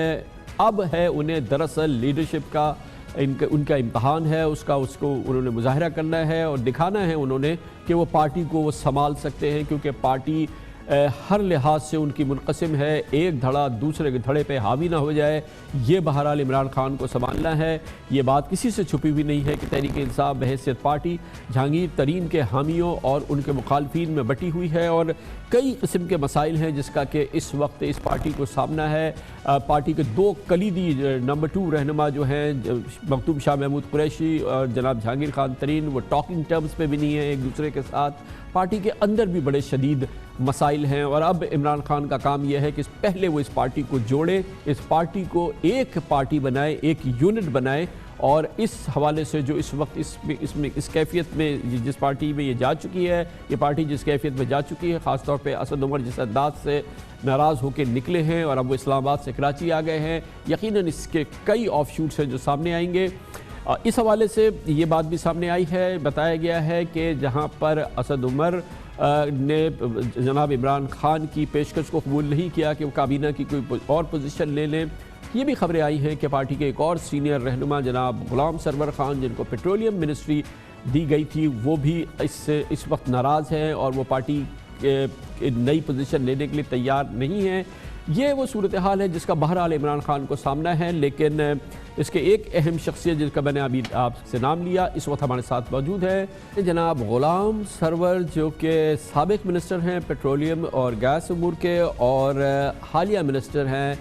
اب ہے انہیں دراصل لیڈرشپ کا ان کا امتحان ہے، اس کو انہوں نے مظاہرہ کرنا ہے اور دکھانا ہے انہوں نے کہ وہ پارٹی کو وہ سنبھال سکتے ہیں، کیونکہ پارٹی ہر لحاظ سے ان کی منقسم ہے، ایک دھڑا دوسرے کے دھڑے پہ حاوی نہ ہو جائے. یہ بہرحال عمران خان کو سنبھالنا ہے. یہ بات کسی سے چھپی ہوئی نہیں ہے کہ تحریک انصاف بحیثیت پارٹی جہانگیر ترین کے حامیوں اور ان کے مخالفین میں بٹی ہوئی ہے، اور کئی قسم کے مسائل ہیں جس کا کہ اس وقت اس پارٹی کو سامنا ہے. پارٹی کے 2 کلیدی نمبر 2 رہنما جو ہیں مختوم شاہ محمود قریشی اور جناب جہانگیر خان ترین، وہ ٹاکنگ ٹرمز پہ بھی نہیں ہیں ایک دوسرے کے ساتھ. پارٹی کے اندر بھی بڑے شدید مسائل ہیں، اور اب عمران خان کا کام یہ ہے کہ پہلے وہ اس پارٹی کو جوڑے، اس پارٹی کو ایک پارٹی بنائے، ایک یونٹ بنائے. اور اس حوالے سے جو اس وقت اس کیفیت میں جس پارٹی میں یہ جا چکی ہے، یہ پارٹی جس کیفیت میں جا چکی ہے، خاص طور پہ اسد عمر جس انداز سے ناراض ہو کے نکلے ہیں اور اب وہ اسلام آباد سے کراچی آ گئے ہیں، یقیناً اس کے کئی آف شوٹس ہیں جو سامنے آئیں گے. اس حوالے سے یہ بات بھی سامنے آئی ہے، بتایا گیا ہے کہ جہاں پر اسد عمر نے جناب عمران خان کی پیشکش کو قبول نہیں کیا کہ وہ کابینہ کی کوئی اور پوزیشن لے لیں، یہ بھی خبریں آئی ہیں کہ پارٹی کے ایک اور سینئر رہنما جناب غلام سرور خان جن کو پیٹرولیم منسٹری دی گئی تھی، وہ بھی اس وقت ناراض ہیں اور وہ پارٹی نئی پوزیشن لینے کے لیے تیار نہیں ہیں. یہ وہ صورتحال ہے جس کا بہرحال عمران خان کو سامنا ہے، لیکن اس کے ایک اہم شخصیت جس کا میں نے ابھی آپ سے نام لیا اس وقت ہمارے ساتھ موجود ہے، جناب غلام سرور جو کہ سابق منسٹر ہیں پیٹرولیم اور گیس امور کے، اور حالیہ منسٹر ہیں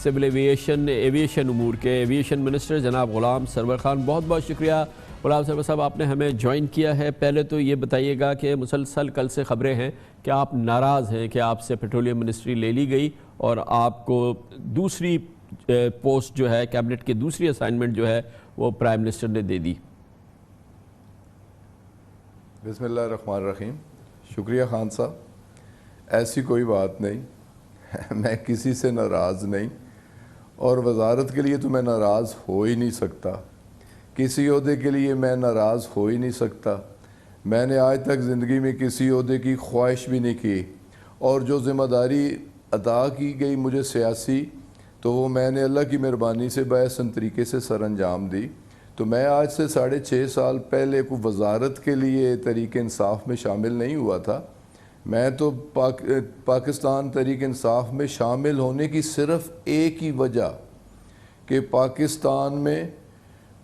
سول ایویشن امور کے ایویشن منسٹر جناب غلام سرور خان. بہت بہت شکریہ غلام سرور صاحب، آپ نے ہمیں جوائن کیا ہے. پہلے تو یہ بتائیے گا کہ مسلسل کل سے خبریں ہیں کہ آپ ناراض ہیں کہ آپ سے پیٹرولیم منسٹری لے لی گئی اور آپ کو دوسری پوسٹ جو ہے کیبنٹ کی دوسری اسائنمنٹ جو ہے وہ پرائم منسٹر نے دے دی. بسم اللہ الرحمن الرحیم. شکریہ خان صاحب، ایسی کوئی بات نہیں، میں کسی سے ناراض نہیں، اور وزارت کے لیے تو میں ناراض ہو ہی نہیں سکتا، کسی عہدے کے لیے میں ناراض ہو ہی نہیں سکتا. میں نے آج تک زندگی میں کسی عہدے کی خواہش بھی نہیں کی، اور جو ذمہ داری عطا کی گئی مجھے سیاسی، تو وہ میں نے اللہ کی مہربانی سے باحسن طریقے سے سر انجام دی. تو میں آج سے 6.5 سال پہلے کوئی وزارت کے لیے تحریک انصاف میں شامل نہیں ہوا تھا. میں تو پاکستان تحریک انصاف میں شامل ہونے کی صرف ایک ہی وجہ کہ پاکستان میں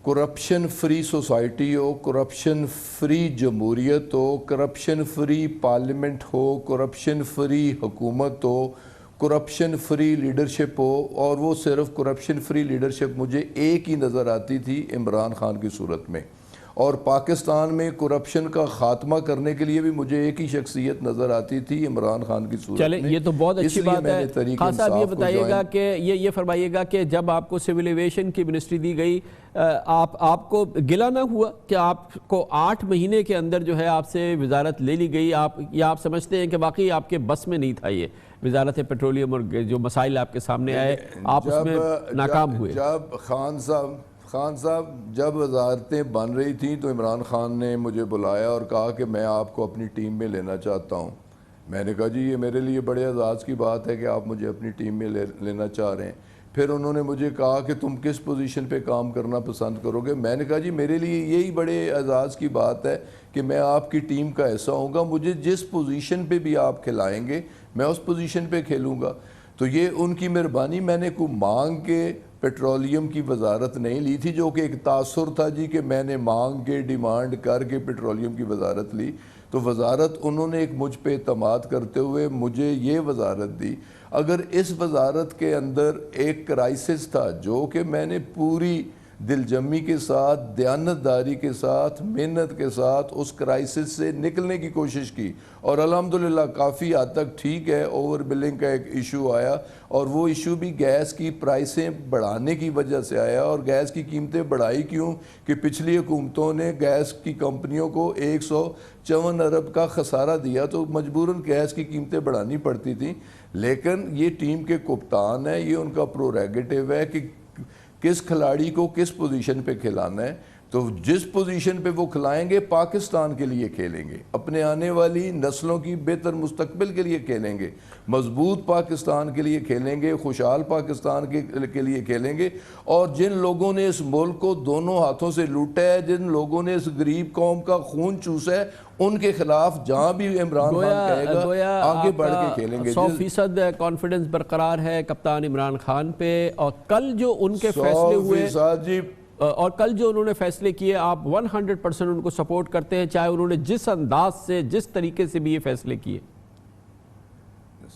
کرپشن فری سوسائٹی ہو، کرپشن فری جمہوریت ہو، کرپشن فری پارلیمنٹ ہو، کرپشن فری حکومت ہو، کرپشن فری لیڈرشپ ہو، اور وہ صرف کرپشن فری لیڈرشپ مجھے ایک ہی نظر آتی تھی عمران خان کی صورت میں. اور پاکستان میں کرپشن کا خاتمہ کرنے کے لیے بھی مجھے ایک ہی شخصیت نظر آتی تھی، عمران خان کی صورت چلیں یہ تو بہت اچھی بات ہے۔ خان صاحب یہ بتائیے گا کہ یہ فرمائیے گا کہ جب آپ کو سول ایویشن کی منسٹری دی گئی آپ کو گلہ نہ ہوا کہ آپ کو 8 مہینے کے اندر جو ہے آپ سے وزارت لے لی گئی، یا آپ سمجھتے ہیں کہ واقعی آپ کے بس میں نہیں تھا یہ وزارت پیٹرولیم اور جو مسائل آپ کے سامنے آئے آپ اس میں ناکام ہوئے؟ جب خان صاحب جب وزارتیں بن رہی تھیں تو عمران خان نے مجھے بلایا اور کہا کہ میں آپ کو اپنی ٹیم میں لینا چاہتا ہوں۔ میں نے کہا جی یہ میرے لیے بڑے اعزاز کی بات ہے کہ آپ مجھے اپنی ٹیم میں لینا چاہ رہے ہیں۔ پھر انہوں نے مجھے کہا کہ تم کس پوزیشن پہ کام کرنا پسند کرو گے؟ میں نے کہا جی میرے لیے یہی بڑے اعزاز کی بات ہے کہ میں آپ کی ٹیم کا حصہ ہوں گا، مجھے جس پوزیشن پہ بھی آپ کھلائیں گے میں اس پوزیشن پہ کھیلوں گا۔ تو یہ ان کی مہربانی، میں نے کوئی مانگ کے پیٹرولیم کی وزارت نہیں لی تھی، جو کہ ایک تاثر تھا جی کہ میں نے مانگ کے ڈیمانڈ کر کے پیٹرولیم کی وزارت لی۔ تو وزارت انہوں نے ایک مجھ پہ اعتماد کرتے ہوئے مجھے یہ وزارت دی۔ اگر اس وزارت کے اندر ایک کرائسس تھا جو کہ میں نے پوری دل جمی کے ساتھ، دیانتداری کے ساتھ، محنت کے ساتھ اس کرائسس سے نکلنے کی کوشش کی، اور الحمدللہ کافی حد تک ٹھیک ہے۔ اوور بلنگ کا ایک ایشو آیا، اور وہ ایشو بھی گیس کی پرائسیں بڑھانے کی وجہ سے آیا۔ اور گیس کی قیمتیں بڑھائی کیوں کہ پچھلی حکومتوں نے گیس کی کمپنیوں کو 154 ارب کا خسارہ دیا، تو مجبوراً گیس کی قیمتیں بڑھانی پڑتی تھیں۔ لیکن یہ ٹیم کے کپتان ہیں، یہ ان کا پروریگیٹو ہے کہ کس کھلاڑی کو کس پوزیشن پہ کھلانا ہے۔ تو جس پوزیشن پہ وہ کھلائیں گے پاکستان کے لیے کھیلیں گے، اپنے آنے والی نسلوں کی بہتر مستقبل کے لیے کھیلیں گے، مضبوط پاکستان کے لیے کھیلیں گے، خوشحال پاکستان کے لیے کھیلیں گے۔ اور جن لوگوں نے اس ملک کو دونوں ہاتھوں سے لوٹا ہے، جن لوگوں نے اس غریب قوم کا خون چوسا ہے، ان کے خلاف جہاں بھی عمران خان کہے گا آگے بڑھ کے کھیلیں گے۔ 100% کانفیڈنس برقرار ہے کپتان عمران خان پہ، اور کل جو ان کے فیصلے ہوئے اور کل جو انہوں نے فیصلے کیے آپ 100% ان کو سپورٹ کرتے ہیں، چاہے انہوں نے جس انداز سے جس طریقے سے بھی یہ فیصلے کیے؟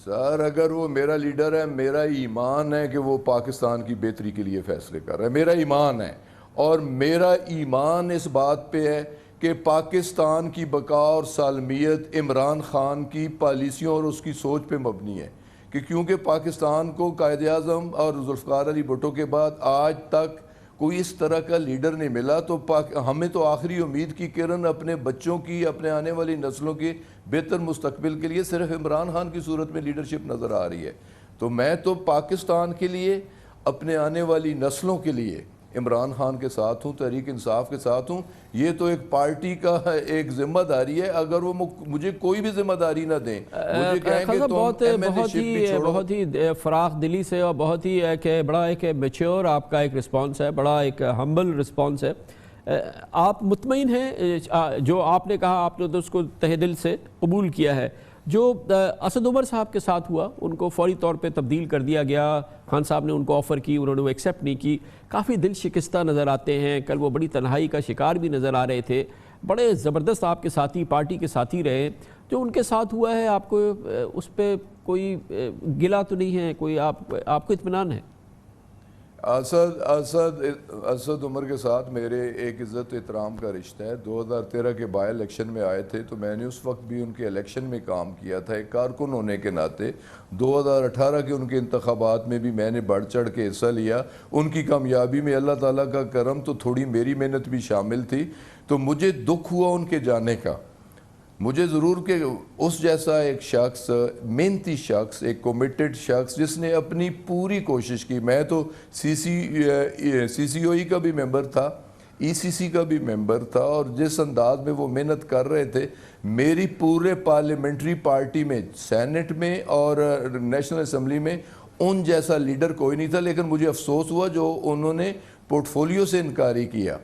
سر اگر وہ میرا لیڈر ہے، میرا ایمان ہے کہ وہ پاکستان کی بہتری کے لیے فیصلے کر رہا ہے، میرا ایمان ہے۔ اور میرا ایمان اس بات پہ ہے کہ پاکستان کی بقا اور سالمیت عمران خان کی پالیسیوں اور اس کی سوچ پہ مبنی ہے، کہ کیونکہ پاکستان کو قائد اعظم اور ذوالفقار علی بھٹو کے بعد آج تک کوئی اس طرح کا لیڈر نہیں ملا، تو ہمیں تو آخری امید کی کرن اپنے بچوں کی، اپنے آنے والی نسلوں کے بہتر مستقبل کے لیے صرف عمران خان کی صورت میں لیڈرشپ نظر آ رہی ہے۔ تو میں تو پاکستان کے لیے، اپنے آنے والی نسلوں کے لیے عمران خان کے ساتھ ہوں، تحریک انصاف کے ساتھ ہوں۔ یہ تو ایک پارٹی کا ایک ذمہ داری ہے، اگر وہ مجھے کوئی بھی ذمہ داری نہ دیں، مجھے کہیں گے بہت ہی فراخ دلی سے اور بہت ہی بڑا ایک میچور آپ کا ایک رسپانس ہے، بڑا ایک ہمبل رسپانس ہے۔ آپ مطمئن ہیں جو آپ نے کہا، آپ نے تو اس کو تہ دل سے قبول کیا ہے، جو اسد عمر صاحب کے ساتھ ہوا ان کو فوری طور پہ تبدیل کر دیا گیا، خان صاحب نے ان کو آفر کی، انہوں نے وہ ایکسیپٹ نہیں کی، کافی دل شکستہ نظر آتے ہیں، کل وہ بڑی تنہائی کا شکار بھی نظر آ رہے تھے، بڑے زبردست آپ کے ساتھی، پارٹی کے ساتھی رہے، جو ان کے ساتھ ہوا ہے آپ کو اس پہ کوئی گلہ تو نہیں ہے، کوئی آپ کو اطمینان ہے؟ اسد عمر کے ساتھ میرے ایک عزت احترام کا رشتہ ہے۔ 2013 کے بائی الیکشن میں آئے تھے تو میں نے اس وقت بھی ان کے الیکشن میں کام کیا تھا ایک کارکن ہونے کے ناطے۔ 2018 کے ان کے انتخابات میں بھی میں نے بڑھ چڑھ کے حصہ لیا۔ ان کی کامیابی میں اللہ تعالیٰ کا کرم تو تھوڑی میری محنت بھی شامل تھی۔ تو مجھے دکھ ہوا ان کے جانے کا، مجھے ضرور کہ اس جیسا ایک شخص، محنتی شخص، ایک کمیٹڈ شخص جس نے اپنی پوری کوشش کی، میں تو سی سی او ای کا بھی ممبر تھا، ای سی سی کا بھی ممبر تھا، اور جس انداز میں وہ محنت کر رہے تھے، میری پورے پارلیمنٹری پارٹی میں، سینٹ میں اور نیشنل اسمبلی میں ان جیسا لیڈر کوئی نہیں تھا۔ لیکن مجھے افسوس ہوا جو انہوں نے پورٹ فولیو سے انکاری کیا۔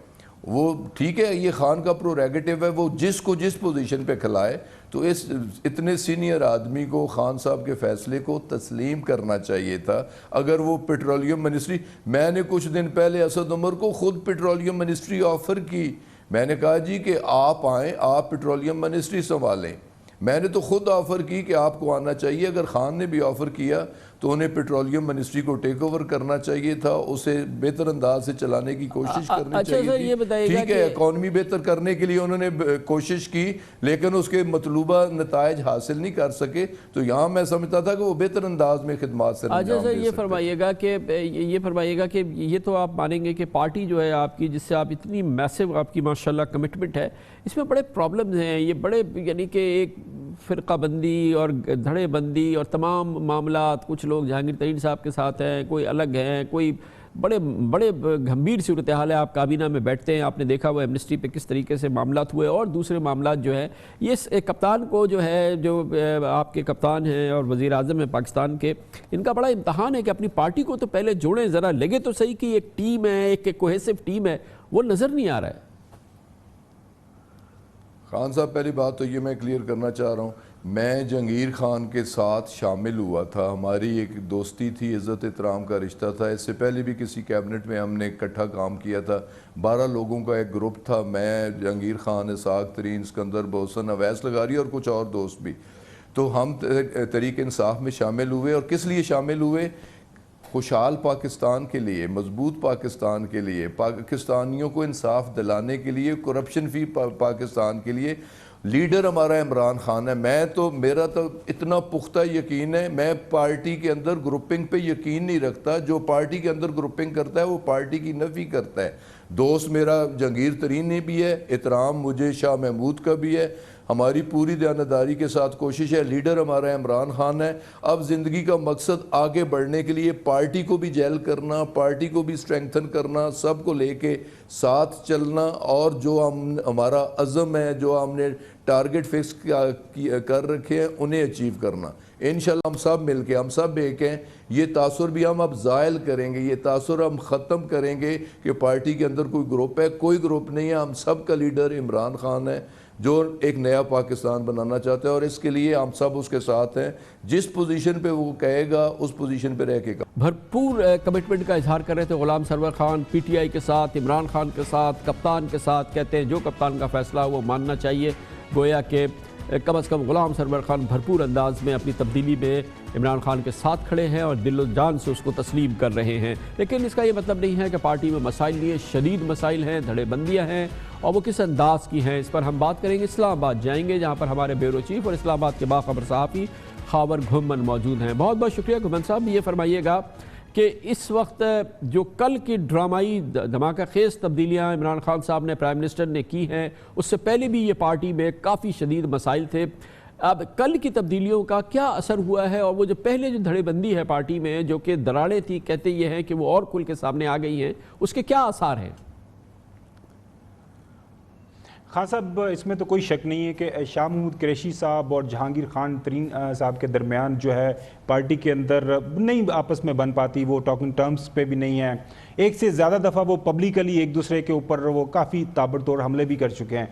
وہ ٹھیک ہے، یہ خان کا پروریگیٹو ہے، وہ جس کو جس پوزیشن پہ کھلائے، تو اس اتنے سینئر آدمی کو، خان صاحب کے فیصلے کو تسلیم کرنا چاہیے تھا۔ اگر وہ پیٹرولیم منسٹری، میں نے کچھ دن پہلے اسد عمر کو خود پیٹرولیم منسٹری آفر کی، میں نے کہا جی کہ آپ آئیں، آپ پیٹرولیم منسٹری سنبھالیں، میں نے تو خود آفر کی کہ آپ کو آنا چاہیے۔ اگر خان نے بھی آفر کیا تو انہیں پیٹرولیم منسٹری کو ٹیک اوور کرنا چاہیے تھا, اسے بہتر انداز سے چلانے کی کوشش کرنی چاہیے تھی. ٹھیک ہے, اکانومی بہتر کرنے کے لیے انہوں نے کوشش کی لیکن اس کے مطلوبہ نتائج حاصل نہیں کر سکے, تو یہاں میں سمجھتا تھا کہ وہ بہتر انداز میں خدمات سے انجام دے سکتے. یہ فرمائیے گا کہ یہ تو آپ مانیں گے کہ پارٹی جو ہے آپ کی, جس سے آپ اتنی میسو آپ کی ماشاءاللہ کمٹمنٹ ہے, اس میں بڑے پرابلمز ہیں, یہ بڑے یعنی کہ ایک فرقہ بندی اور دھڑے بندی اور تمام معاملات, کچھ لوگ جہانگیر ترین صاحب کے ساتھ ہیں, کوئی الگ ہیں, کوئی بڑے گھمبیر صورتحال ہے. آپ کابینہ میں بیٹھتے ہیں, آپ نے دیکھا وہ ایمنسٹی پہ کس طریقے سے معاملات ہوئے, اور دوسرے معاملات جو ہے یہ کپتان کو جو ہے, جو آپ کے کپتان ہیں اور وزیر اعظم ہیں پاکستان کے, ان کا بڑا امتحان ہے کہ اپنی پارٹی کو تو پہلے جوڑیں, ذرا لگے تو صحیح کہ ایک ٹیم ہے, ایک کوہیسو ٹیم ہے, وہ نظر نہیں آ رہا ہے. خان صاحب, پہلی بات تو یہ میں کلیئر کرنا چاہ رہا ہوں, میں جہانگیر خان کے ساتھ شامل ہوا تھا, ہماری ایک دوستی تھی, عزت احترام کا رشتہ تھا. اس سے پہلے بھی کسی کیبنٹ میں ہم نے اکٹھا کام کیا تھا, 12 لوگوں کا ایک گروپ تھا, میں, جہانگیر خان, اسحاق ترین, اسکندر بوسن, اویس لغاری اور کچھ اور دوست بھی. تو ہم تحریک انصاف میں شامل ہوئے, اور کس لیے شامل ہوئے؟ خوشحال پاکستان کے لیے, مضبوط پاکستان کے لیے, پاکستانیوں کو انصاف دلانے کے لیے, کرپشن فری پاکستان کے لیے. لیڈر ہمارا عمران خان ہے. میرا تو اتنا پختہ یقین ہے, میں پارٹی کے اندر گروپنگ پہ یقین نہیں رکھتا. جو پارٹی کے اندر گروپنگ کرتا ہے وہ پارٹی کی نفی کرتا ہے. دوست میرا جہانگیر ترین نے بھی ہے, احترام مجھے شاہ محمود کا بھی ہے, ہماری پوری دیانتداری کے ساتھ کوشش ہے. لیڈر ہمارا عمران خان ہے. اب زندگی کا مقصد آگے بڑھنے کے لیے پارٹی کو بھی جیل کرنا, پارٹی کو بھی اسٹرینگتھن کرنا, سب کو لے کے ساتھ چلنا, اور جو ہمارا عزم ہے, جو ہم نے ٹارگٹ فکس کر رکھے ہیں, انہیں اچیو کرنا. انشاءاللہ ہم سب مل کے, ہم سب ایک ہیں. یہ تاثر بھی ہم اب زائل کریں گے, یہ تاثر ہم ختم کریں گے کہ پارٹی کے اندر کوئی گروپ ہے. کوئی گروپ نہیں ہے, ہم سب کا لیڈر عمران خان ہے جو ایک نیا پاکستان بنانا چاہتا ہے, اور اس کے لیے ہم سب اس کے ساتھ ہیں. جس پوزیشن پہ وہ کہے گا اس پوزیشن پہ رہ کے گا. بھرپور کمٹمنٹ کا اظہار کر رہے تھے غلام سرور خان, پی ٹی آئی کے ساتھ, عمران خان کے ساتھ, کپتان کے ساتھ. کہتے ہیں جو کپتان کا فیصلہ وہ ماننا چاہیے. گویا کہ کم از کم غلام سرور خان بھرپور انداز میں اپنی تبدیلی میں عمران خان کے ساتھ کھڑے ہیں اور دل و جان سے اس کو تسلیم کر رہے ہیں. لیکن اس کا یہ مطلب نہیں ہے کہ پارٹی میں مسائل نہیں ہیں, شدید مسائل ہیں, دھڑے بندیاں ہیں, اور وہ کس انداز کی ہیں اس پر ہم بات کریں گے. اسلام آباد جائیں گے جہاں پر ہمارے بیورو چیف اور اسلام آباد کے باخبر صحافی خاور گھمن موجود ہیں. بہت بہت شکریہ گھمن صاحب. یہ فرمائیے گا کہ اس وقت جو کل کی ڈرامائی دھماکہ خیز تبدیلیاں عمران خان صاحب نے, پرائم منسٹر نے کی ہیں, اس سے پہلے بھی یہ پارٹی میں کافی شدید مسائل تھے. اب کل کی تبدیلیوں کا کیا اثر ہوا ہے, اور وہ جو پہلے جو دھڑے بندی ہے پارٹی میں جو کہ دراڑیں تھی, کہتے یہ ہیں کہ وہ اور کھل کے سامنے آ گئی ہیں, اس کے کیا آثار ہیں؟ خان صاحب, اس میں تو کوئی شک نہیں ہے کہ شاہ محمود قریشی صاحب اور جہانگیر خان ترین صاحب کے درمیان جو ہے پارٹی کے اندر نہیں آپس میں بن پاتی, وہ ٹاکنگ ٹرمز پہ بھی نہیں ہے. ایک سے زیادہ دفعہ وہ پبلکلی ایک دوسرے کے اوپر وہ کافی تابڑتوڑ حملے بھی کر چکے ہیں.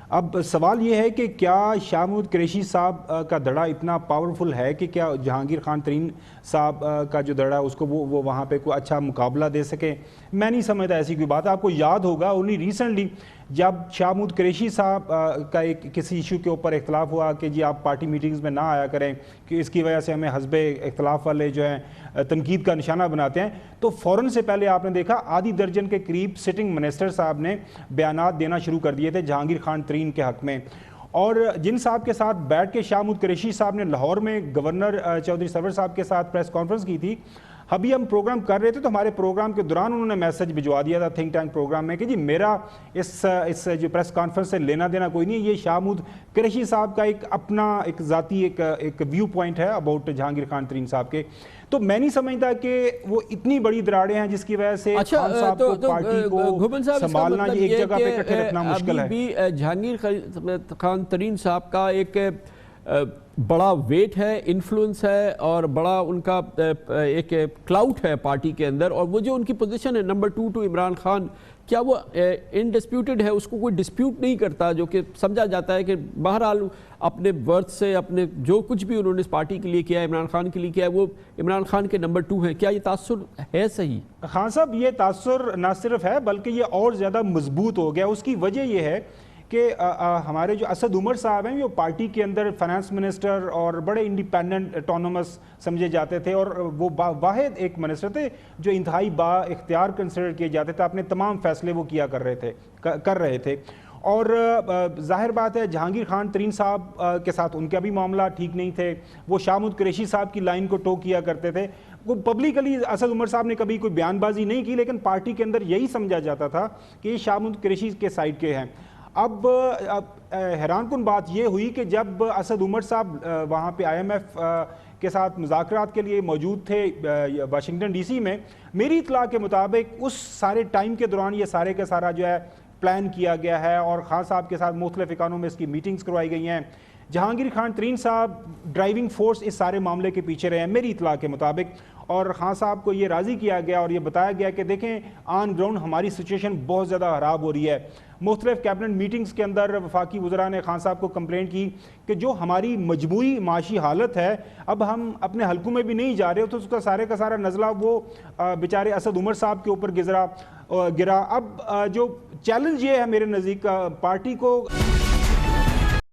اب سوال یہ ہے کہ کیا شاہ محمود قریشی صاحب کا دڑا اتنا پاورفل ہے کہ کیا جہانگیر خان ترین صاحب کا جو دڑا ہے اس کو وہ وہاں پہ کوئی اچھا مقابلہ دے سکے؟ میں نہیں سمجھتا ایسی کوئی بات. آپ کو یاد ہوگا انہیں ریسنٹلی جب شاہ محمود قریشی صاحب کا ایک کسی ایشو کے اوپر اختلاف ہوا کہ جی آپ پارٹی میٹنگز میں نہ آیا کریں کہ اس کی وجہ سے ہمیں حزب اختلاف والے جو ہیں تنقید کا نشانہ بناتے ہیں, تو فوراً سے پہلے آپ نے دیکھا آدھی درجن کے قریب سٹنگ منسٹر صاحب نے بیانات دینا شروع کر دیے تھے جہانگیر خان ترین کے حق میں. اور جن صاحب کے ساتھ بیٹھ کے شاہ محمود قریشی صاحب نے لاہور میں گورنر چودھری سرور صاحب کے ساتھ پریس کانفرنس کی تھی, ابھی ہم پروگرام کر رہے تھے تو ہمارے پروگرام کے دوران انہوں نے میسج بھجوا دیا تھا تھنک ٹینک پروگرام میں کہ جی میرا اس جو پریس کانفرنس سے لینا دینا کوئی نہیں ہے, یہ شاہ محمود قریشی صاحب کا ایک اپنا ایک ذاتی ایک ویو پوائنٹ ہے اباؤٹ جہانگیر خان ترین صاحب کے. تو میں نہیں سمجھتا کہ وہ اتنی بڑی دراڑیں ہیں جس کی وجہ سے خان صاحب کو پارٹی کو سنبھالنا ایک جگہ پہ اکٹھے رکھنا مشکل ہے. ابھی بھی جہانگیر خان ترین صاحب کا ایک بڑا ویٹ ہے, انفلوئنس ہے, اور بڑا ان کا ایک کلاؤٹ ہے پارٹی کے اندر, اور وہ جو ان کی پوزیشن ہے نمبر 2 ٹو عمران خان, کیا وہ انڈسپیوٹڈ ہے؟ اس کو کوئی ڈسپیوٹ نہیں کرتا, جو کہ سمجھا جاتا ہے کہ بہرحال اپنے ورتھ سے اپنے جو کچھ بھی انہوں نے اس پارٹی کے لیے کیا ہے, عمران خان کے لیے کیا ہے, وہ عمران خان کے نمبر 2 ہیں. کیا یہ تاثر ہے صحیح؟ خان صاحب, یہ تاثر نہ صرف ہے بلکہ یہ اور زیادہ مضبوط ہو گیا. اس کی وجہ یہ ہے کہ ہمارے جو اسد عمر صاحب ہیں وہ پارٹی کے اندر فائنانس منسٹر اور بڑے انڈیپینڈنٹ اٹونومس سمجھے جاتے تھے، اور وہ واحد ایک منسٹر تھے جو انتہائی با اختیار کنسیڈر کیے جاتے تھے، اپنے تمام فیصلے وہ کیا کر رہے تھے۔ اور ظاہر بات ہے جہانگیر خان ترین صاحب کے ساتھ ان کا بھی معاملہ ٹھیک نہیں تھے، وہ شاہ محمود قریشی صاحب کی لائن کو ٹو کیا کرتے تھے۔ وہ پبلکلی اسد عمر صاحب نے کبھی کوئی بیان بازی نہیں کی، لیکن پارٹی کے اندر یہی سمجھا جاتا تھا کہ یہ شاہ محمود قریشی کے سائڈ کے ہیں۔ اب حیران کن بات یہ ہوئی کہ جب اسد عمر صاحب وہاں پہ IMF کے ساتھ مذاکرات کے لیے موجود تھے واشنگٹن DC میں، میری اطلاع کے مطابق اس سارے ٹائم کے دوران یہ سارے کا سارا جو ہے پلان کیا گیا ہے، اور خان صاحب کے ساتھ مختلف اکانوں میں اس کی میٹنگز کروائی گئی ہیں۔ جہانگیر خان ترین صاحب ڈرائیونگ فورس اس سارے معاملے کے پیچھے رہے ہیں میری اطلاع کے مطابق، اور خان صاحب کو یہ راضی کیا گیا اور یہ بتایا گیا کہ دیکھیں آن گراؤنڈ ہماری سچویشن بہت زیادہ خراب ہو رہی ہے۔ مختلف کیبنٹ میٹنگز کے اندر وفاقی وزراء نے خان صاحب کو کمپلینٹ کی کہ جو ہماری مجموعی معاشی حالت ہے اب ہم اپنے حلقوں میں بھی نہیں جا رہے، تو اس کا سارا نزلہ وہ بیچارے اسد عمر صاحب کے اوپر گرا۔ اب جو چیلنج یہ ہے میرے نزدیک پارٹی کو